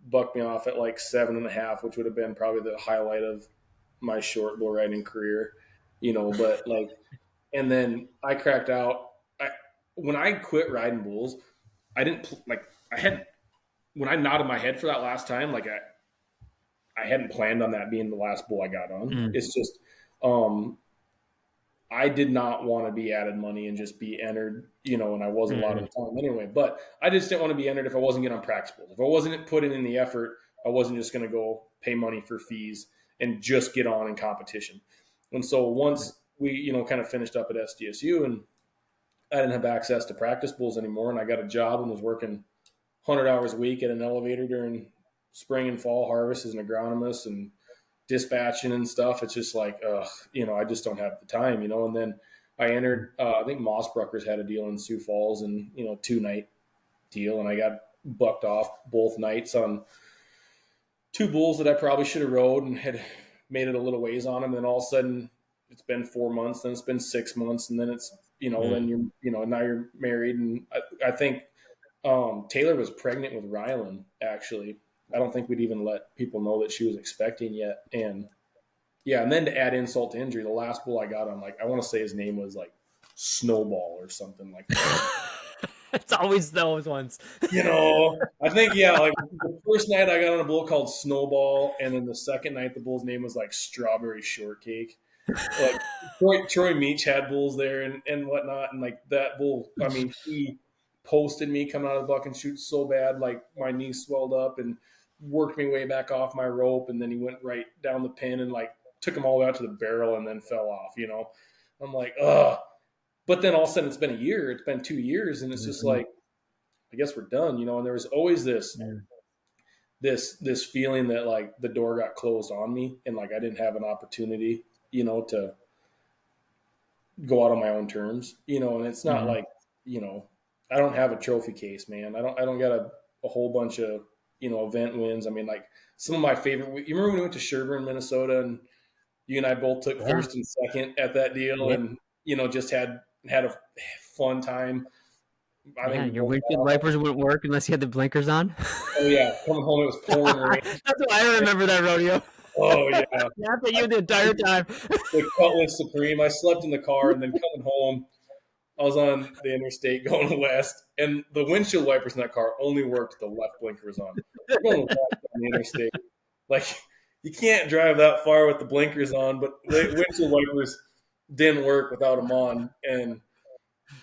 Speaker 2: bucked me off at like 7.5, which would have been probably the highlight of my short bull riding career, but like, and then I cracked out. When I quit riding bulls, I didn't like, when I nodded my head for that last time, like I hadn't planned on that being the last bull I got on. It's just, I did not want to be added money and just be entered, and I wasn't a lot of the time anyway. But I just didn't want to be entered if I wasn't getting on practice bulls. If I wasn't putting in the effort, I wasn't just going to go pay money for fees and just get on in competition. And so once we, kind of finished up at SDSU and I didn't have access to practice bulls anymore, and I got a job and was working 100 hours a week at an elevator during spring and fall harvest as an agronomist and dispatching and stuff. It's just like, I just don't have the time, and then I entered, I think Mossbruckers had a deal in Sioux Falls and, 2-night deal. And I got bucked off both nights on 2 bulls that I probably should have rode and had made it a little ways on them. And then all of a sudden it's been 4 months, then it's been 6 months. And then it's, then you're, now you're married. And I think Taylor was pregnant with Rylan, actually. I don't think we'd even let people know that she was expecting yet. And yeah, and then to add insult to injury, the last bull I got on, like, I want to say his name was like Snowball or something like that.
Speaker 1: It's always those ones.
Speaker 2: I think, like the first night I got on a bull called Snowball, and then the second night the bull's name was like Strawberry Shortcake. Like Troy Meach had bulls there and whatnot, and like that bull, I mean, he posted me coming out of the buck and shoot so bad, like my knee swelled up and worked me way back off my rope, and then he went right down the pin and like took him all the way out to the barrel and then fell off. I'm like, ugh. But then all of a sudden it's been a year, it's been 2 years, and it's just like, I guess we're done, and there was always this feeling that like the door got closed on me and like I didn't have an opportunity, to go out on my own terms, and it's not like, I don't have a trophy case, man. I don't got a whole bunch of, event wins. I mean, like some of my favorite, you remember when we went to Sherburne, Minnesota, and you and I both took first and second at that deal and, just had a fun time. I think
Speaker 1: your windshield wipers wouldn't work unless you had the blinkers on.
Speaker 2: Oh yeah. Coming home, it was pouring rain.
Speaker 1: That's why I remember that rodeo.
Speaker 2: Oh yeah.
Speaker 1: After you the entire time.
Speaker 2: The Cutlass Supreme. I slept in the car, and then coming home, I was on the interstate going west, and the windshield wipers in that car only worked with the left blinkers on. We're going west on the interstate. Like, you can't drive that far with the blinkers on, but the windshield wipers didn't work without them on. And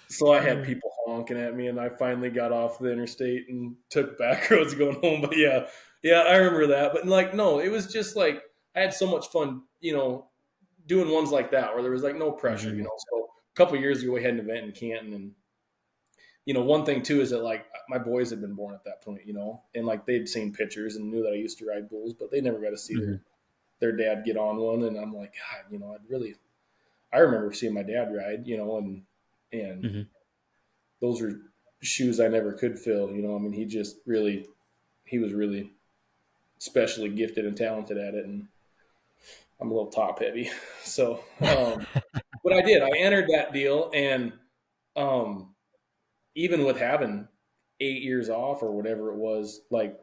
Speaker 2: so I had people honking at me, and I finally got off the interstate and took back roads going home. But yeah, I remember that. But like, no, it was just like I had so much fun, doing ones like that where there was like no pressure, So a couple of years ago, we had an event in Canton, and one thing too is that like my boys had been born at that point, and like they'd seen pictures and knew that I used to ride bulls, but they never got to see their dad get on one. And I'm like, God, I remember seeing my dad ride, and those are shoes I never could fill. I mean, he was really specially gifted and talented at it, and I'm a little top heavy. So, but I did. I entered that deal, and even with having 8 years off or whatever it was, like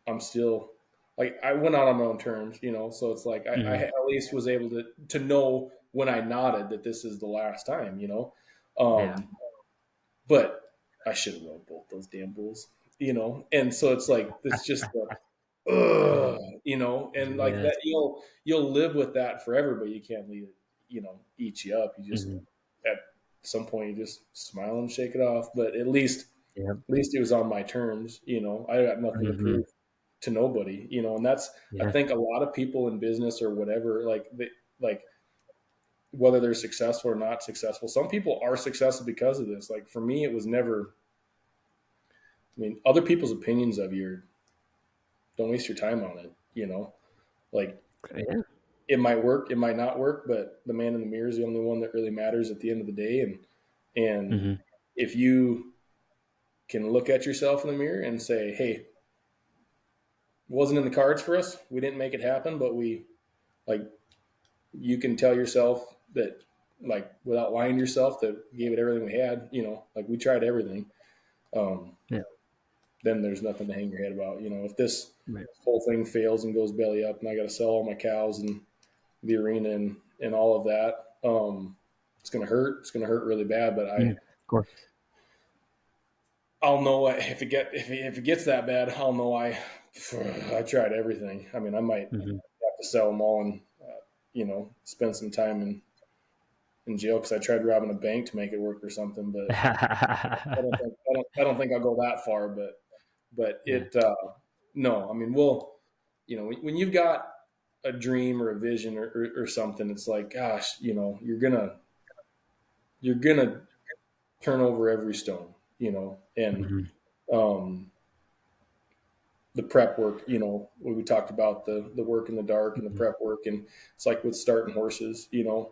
Speaker 2: I'm still like I went out on my own terms, So it's like I at least was able to know when I nodded that this is the last time, But I should have rode both those damn bulls, And so it's like it's just and like that you'll live with that forever, but you can't leave it, eat you up. You just at some point you just smile and shake it off. But at least it was on my terms, I got nothing to prove to nobody, and that's I think a lot of people in business or whatever, like whether they're successful or not successful. Some people are successful because of this. Like for me, it was never, other people's opinions of you, don't waste your time on it, like it might work, it might not work, but the man in the mirror is the only one that really matters at the end of the day. And if you can look at yourself in the mirror and say, hey, it wasn't in the cards for us, we didn't make it happen, but you can tell yourself that like without lying to yourself that we gave it everything we had, like we tried everything.
Speaker 1: Yeah.
Speaker 2: Then there's nothing to hang your head about. If this
Speaker 1: Right.
Speaker 2: whole thing fails and goes belly up and I got to sell all my cows and the arena and all of that, it's going to hurt. It's going to hurt really bad, but
Speaker 1: Of course.
Speaker 2: I'll know if it gets that bad, I'll know I tried everything. I mean, I might have to sell them all and, spend some time in jail because I tried robbing a bank to make it work or something, but I don't think I'll go that far, but it, no, I mean, when you've got a dream or a vision or something, it's like, gosh, you're gonna turn over every stone, and the prep work, when we talked about the work in the dark and the prep work, and it's like with starting horses, a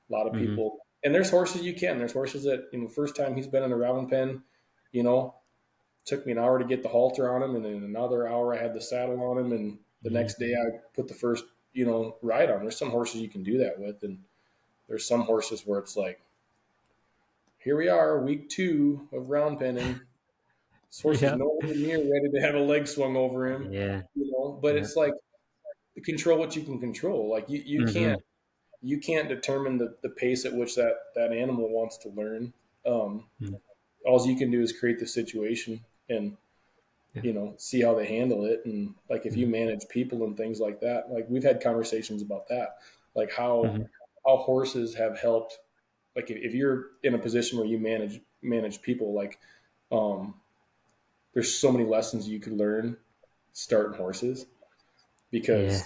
Speaker 2: lot of people, and there's horses there's horses that, first time he's been in a round pen, took me an hour to get the halter on him, and then another hour I had the saddle on him, and the next day I put the first, ride on. There's some horses you can do that with, and there's some horses where it's like, here we are, week 2 of round penning. This horse is nowhere near ready to have a leg swung over him.
Speaker 1: Yeah.
Speaker 2: But it's like, control what you can control. Like you can't determine the pace at which that animal wants to learn. All you can do is create the situation and see how they handle it. And like if you manage people and things like that, like we've had conversations about that, like how horses have helped. Like if you're in a position where you manage people, like there's so many lessons you could learn starting horses because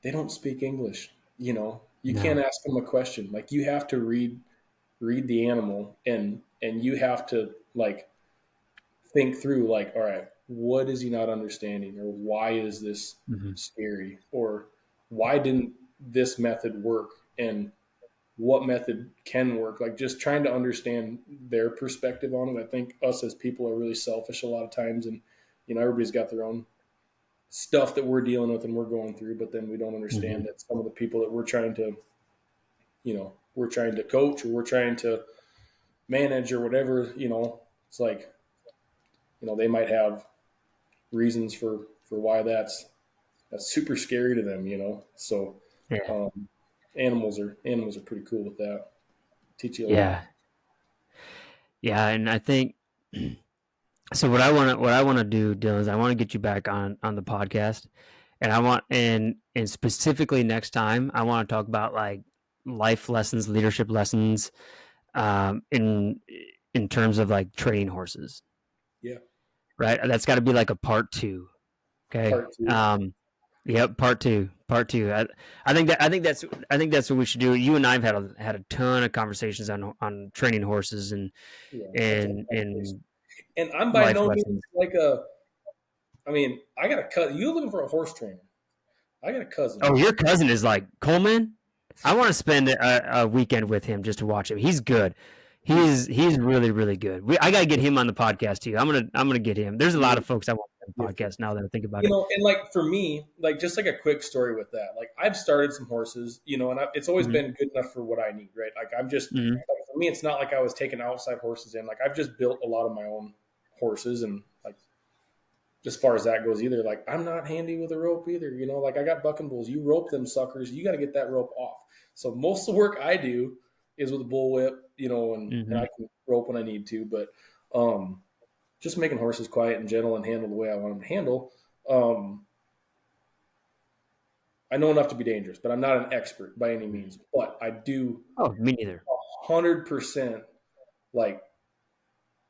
Speaker 2: they don't speak English. You can't ask them a question. Like you have to read the animal and you have to like think through like, all right, what is he not understanding, or why is this scary, or why didn't this method work, and what method can work. Like just trying to understand their perspective on it. I think us as people are really selfish a lot of times, and everybody's got their own stuff that we're dealing with and we're going through, but then we don't understand that some of the people that we're trying to coach or we're trying to manage or whatever, it's like, they might have reasons for why that's super scary to them, so animals are pretty cool with that. Teach you a lot.
Speaker 1: Yeah, and I think so. What I want to do, Dylan, is I want to get you back on the podcast, and I want and specifically next time I want to talk about like life lessons, leadership lessons, in terms of like training horses.
Speaker 2: Yeah.
Speaker 1: Right. That's got to be like a part 2. Okay.
Speaker 2: Part 2.
Speaker 1: Yep. Part two. I think that's what we should do. You and I have had a ton of conversations on training horses and
Speaker 2: I'm by no
Speaker 1: lessons.
Speaker 2: means like I got a cousin. You looking for a horse trainer? I got a cousin.
Speaker 1: Oh, your cousin is like Coleman. I want to spend a weekend with him just to watch him. He's good. He's really, really good. I gotta get him on the podcast too. I'm gonna get him. There's a lot of folks I want on the podcast now that I think about it.
Speaker 2: And like for me, like just like a quick story with that. Like I've started some horses, and it's always been good enough for what I need, right? Like I'm just like, for me, it's not like I was taking outside horses in. Like I've just built a lot of my own horses, and like as far as that goes, either like I'm not handy with a rope either. Like I got bucking bulls. You rope them suckers. You got to get that rope off. So most of the work I do is with a bullwhip, and I can rope when I need to, but just making horses quiet and gentle and handle the way I want them to handle. I know enough to be dangerous, but I'm not an expert by any means. But I do.
Speaker 1: Oh, me neither.
Speaker 2: 100%. Like,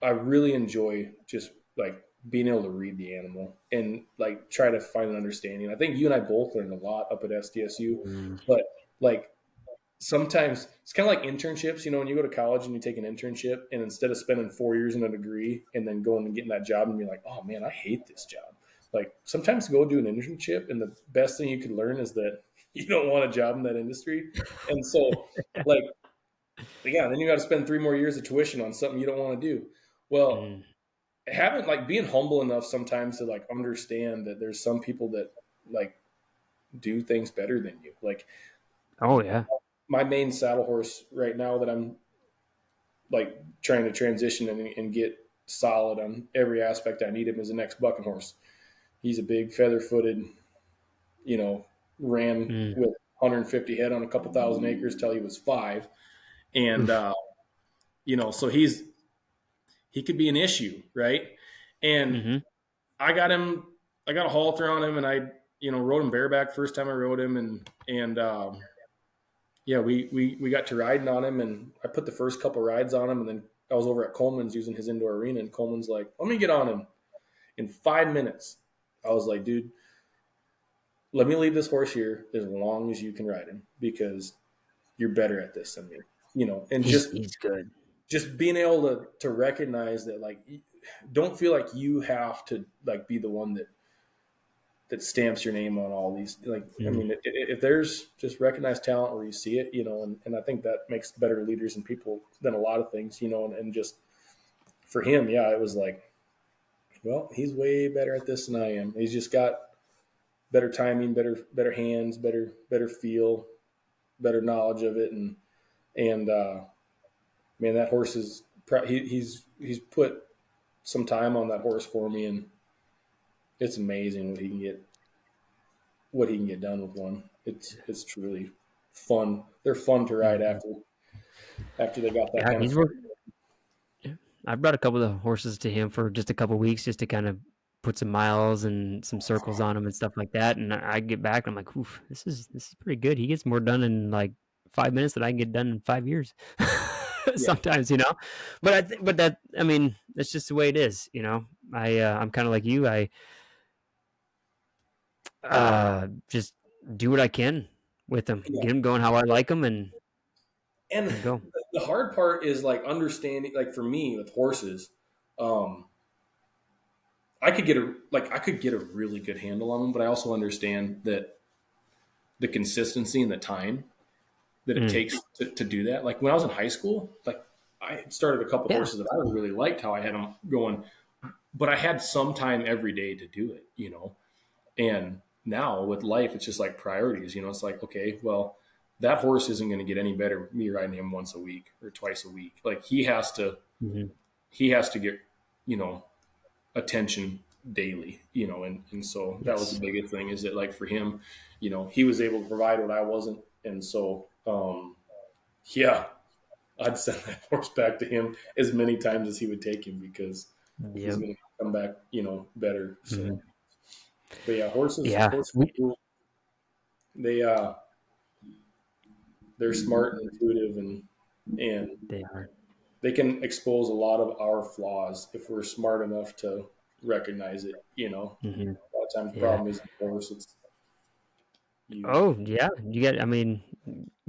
Speaker 2: I really enjoy just like being able to read the animal and like try to find an understanding. I think you and I both learned a lot up at SDSU, but like sometimes it's kind of like internships, when you go to college and you take an internship, and instead of spending 4 years in a degree and then going and getting that job and be like, oh man, I hate this job. Like sometimes go do an internship, and the best thing you can learn is that you don't want a job in that industry. And so like, yeah, then you got to spend 3 more years of tuition on something you don't want to do. Well, having like being humble enough sometimes to like understand that there's some people that like do things better than you. Like,
Speaker 1: oh yeah,
Speaker 2: my main saddle horse right now that I'm like trying to transition and get solid on every aspect I need him is the next bucking horse. He's a big feather-footed, ran with 150 head on a couple thousand acres till he was 5. And, so he could be an issue. Right. And I got a halter on him, and I, rode him bareback first time I rode him. And we got to riding on him, and I put the first couple rides on him. And then I was over at Coleman's using his indoor arena, and Coleman's like, let me get on him in 5 minutes. I was like, dude, let me leave this horse here as long as you can ride him, because you're better at this than me, and
Speaker 1: he's good.
Speaker 2: Just being able to recognize that, like, don't feel like you have to like be the one that stamps your name on all these, like, I mean, if there's just recognized talent where you see it, and I think that makes better leaders and people than a lot of things, and just for him, it was like, well, he's way better at this than I am. He's just got better timing, better hands, better feel, better knowledge of it. And man, that horse is, he's put some time on that horse for me, and it's amazing what he can get done with one. It's truly fun. They're fun to ride after they got that kind of.
Speaker 1: I brought a couple of horses to him for just a couple of weeks, just to kind of put some miles and some circles on him and stuff like that. And I get back, and I'm like, oof, this is pretty good. He gets more done in like 5 minutes than I can get done in 5 years. Sometimes, but I mean, that's just the way it is. I'm kind of like you. I just do what I can with them, get them going how I like them, and go.
Speaker 2: The hard part is like understanding, like for me with horses, I could get a really good handle on them, but I also understand that the consistency and the time that it takes to do that. Like when I was in high school, like I started a couple horses that I really liked how I had them going, but I had some time every day to do it, and now with life, it's just like priorities, it's like, okay, well, that horse isn't going to get any better with me riding him once a week or twice a week. Like he has to get, attention daily, and so that was the biggest thing, is that like for him, he was able to provide what I wasn't. And so, I'd send that horse back to him as many times as he would take him, because he's going to come back, better. So, but horses are cool. They're smart and intuitive, and they can expose a lot of our flaws if we're smart enough to recognize it. A lot of times the problem is the horse. It's you.
Speaker 1: Oh yeah, I mean,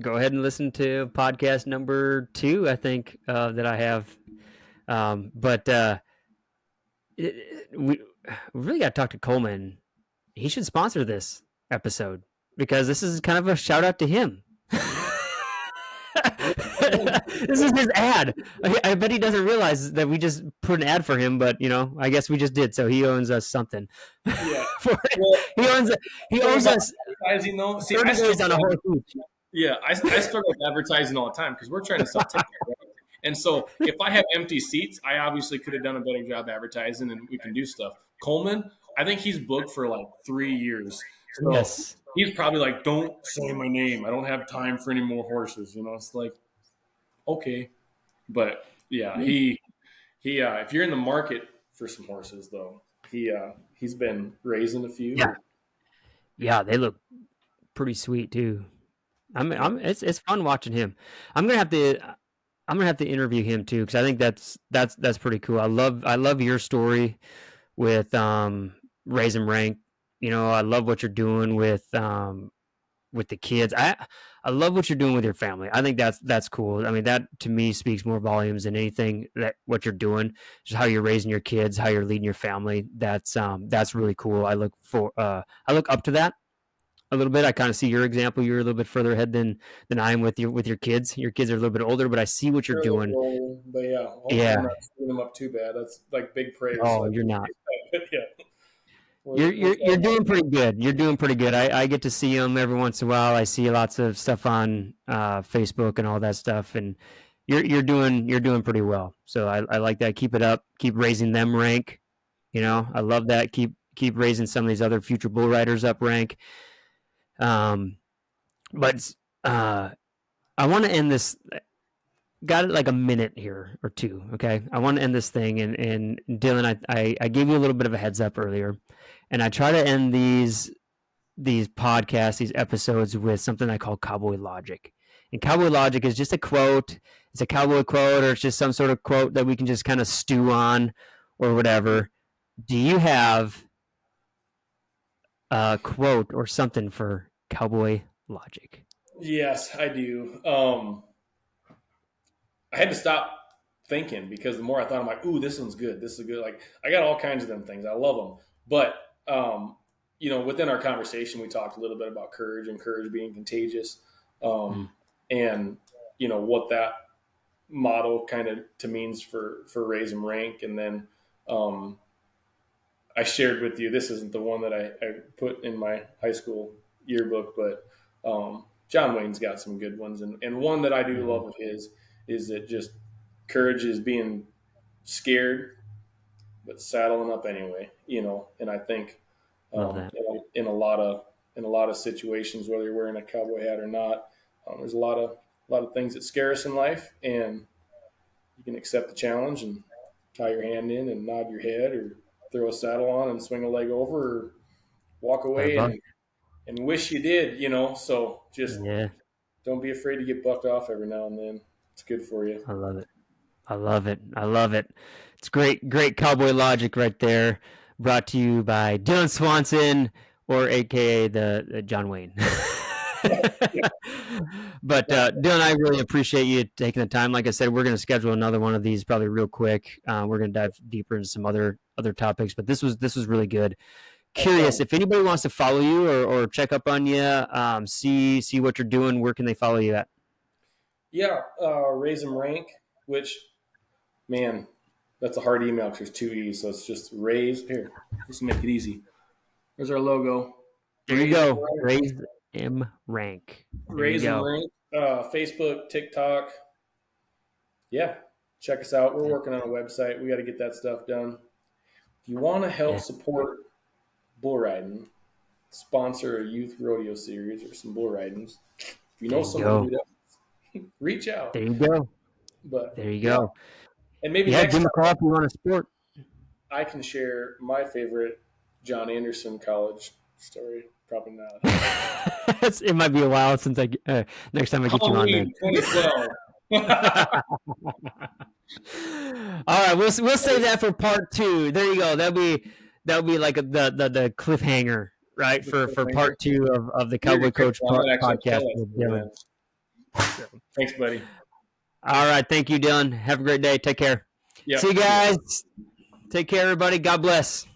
Speaker 1: go ahead and listen to podcast number 2, I think, that I have. We really got to talk to Coleman. He should sponsor this episode, because this is kind of a shout out to him. This is his ad. I bet he doesn't realize that we just put an ad for him, but I guess we just did. So he owns us something.
Speaker 2: Yeah.
Speaker 1: He owns us
Speaker 2: advertising though. See,
Speaker 1: 30 days on a horse each.
Speaker 2: Yeah, I struggle with advertising all the time, because we're trying to sell tickets. Right? And so if I have empty seats, I obviously could have done a better job advertising, and we can do stuff. Coleman, I think he's booked for like 3 years. So
Speaker 1: yes.
Speaker 2: He's probably like, don't say my name. I don't have time for any more horses. It's like, okay. But he if you're in the market for some horses though, he's been raising a few.
Speaker 1: Yeah, they look pretty sweet too. It's fun watching him. I'm gonna have to interview him too, because I think that's pretty cool. I love your story with Raise Em Rank. I love what you're doing with the kids. I love what you're doing with your family. I think that's cool. I mean, that to me speaks more volumes than anything, that what you're doing, just how you're raising your kids, how you're leading your family. That's really cool. I look up to that a little bit. I kind of see your example. You're a little bit further ahead than I am with your kids. Your kids are a little bit older, but I see what you're doing.
Speaker 2: But I'm not screwing them up too bad. That's like big praise.
Speaker 1: Oh, you're not.
Speaker 2: Yeah.
Speaker 1: You're doing pretty good. You're doing pretty good. I get to see them every once in a while. I see lots of stuff on Facebook and all that stuff, and you're doing pretty well. So I like that. Keep it up. Keep raising them rank. I love that. Keep raising some of these other future bull riders up rank. But I want to end this. Got like a minute here or two. Okay, I want to end this thing, and Dillon, I gave you a little bit of a heads up earlier, and I try to end these podcasts, these episodes with something I call cowboy logic. And cowboy logic is just a quote. It's a cowboy quote, or it's just some sort of quote that we can just kind of stew on, or whatever. Do you have a quote or something for cowboy logic?
Speaker 2: Yes, I do. I had to stop thinking because the more I thought, I'm like, ooh, this one's good. This is good. Like, I got all kinds of them things. I love them. But, within our conversation, we talked a little bit about courage and courage being contagious. And, what that motto kind of to means for Raise Em Rank. And then I shared with you, this isn't the one that I put in my high school yearbook, but John Wayne's got some good ones. And one that I do love of his is that just courage is being scared, but saddling up anyway, and I think in a lot of situations, whether you're wearing a cowboy hat or not, there's a lot of things that scare us in life, and you can accept the challenge and tie your hand in and nod your head or throw a saddle on and swing a leg over or walk away and wish you did, so just don't be afraid to get bucked off every now and then. It's good for you.
Speaker 1: I love it. It's great cowboy logic right there. Brought to you by Dillon Swanson, or AKA the John Wayne. But Dillon, I really appreciate you taking the time. Like I said, we're going to schedule another one of these probably real quick. We're going to dive deeper into some other topics, but this was really good. Curious if anybody wants to follow you or check up on you, see what you're doing. Where can they follow you at?
Speaker 2: Yeah, Raise Em Rank, which, man, that's a hard email because there's two E's, so it's just Raise. Here, just make it easy. There's our logo.
Speaker 1: There you go. Raise Em Rank.
Speaker 2: Raise Em Rank. Facebook, TikTok. Yeah, check us out. We're working on a website. We got to get that stuff done. If you want to help support bull riding, sponsor a youth rodeo series or some bull ridings. If you know someone who does, reach out.
Speaker 1: There you go.
Speaker 2: But
Speaker 1: there you go.
Speaker 2: And maybe
Speaker 1: next time, if you want to sport,
Speaker 2: I can share my favorite Jon Anderson college story. Probably not.
Speaker 1: It might be a while since next time I get you on there.
Speaker 2: 2012.
Speaker 1: All right, we'll save that for part 2. There you go. That'll be like the cliffhanger, right? For part 2 of the Cowboy Coach podcast with Dillon.
Speaker 2: Thanks, buddy.
Speaker 1: All right. Thank you, Dillon. Have a great day. Take care.
Speaker 2: Yep.
Speaker 1: See you guys. Take care, everybody. God bless.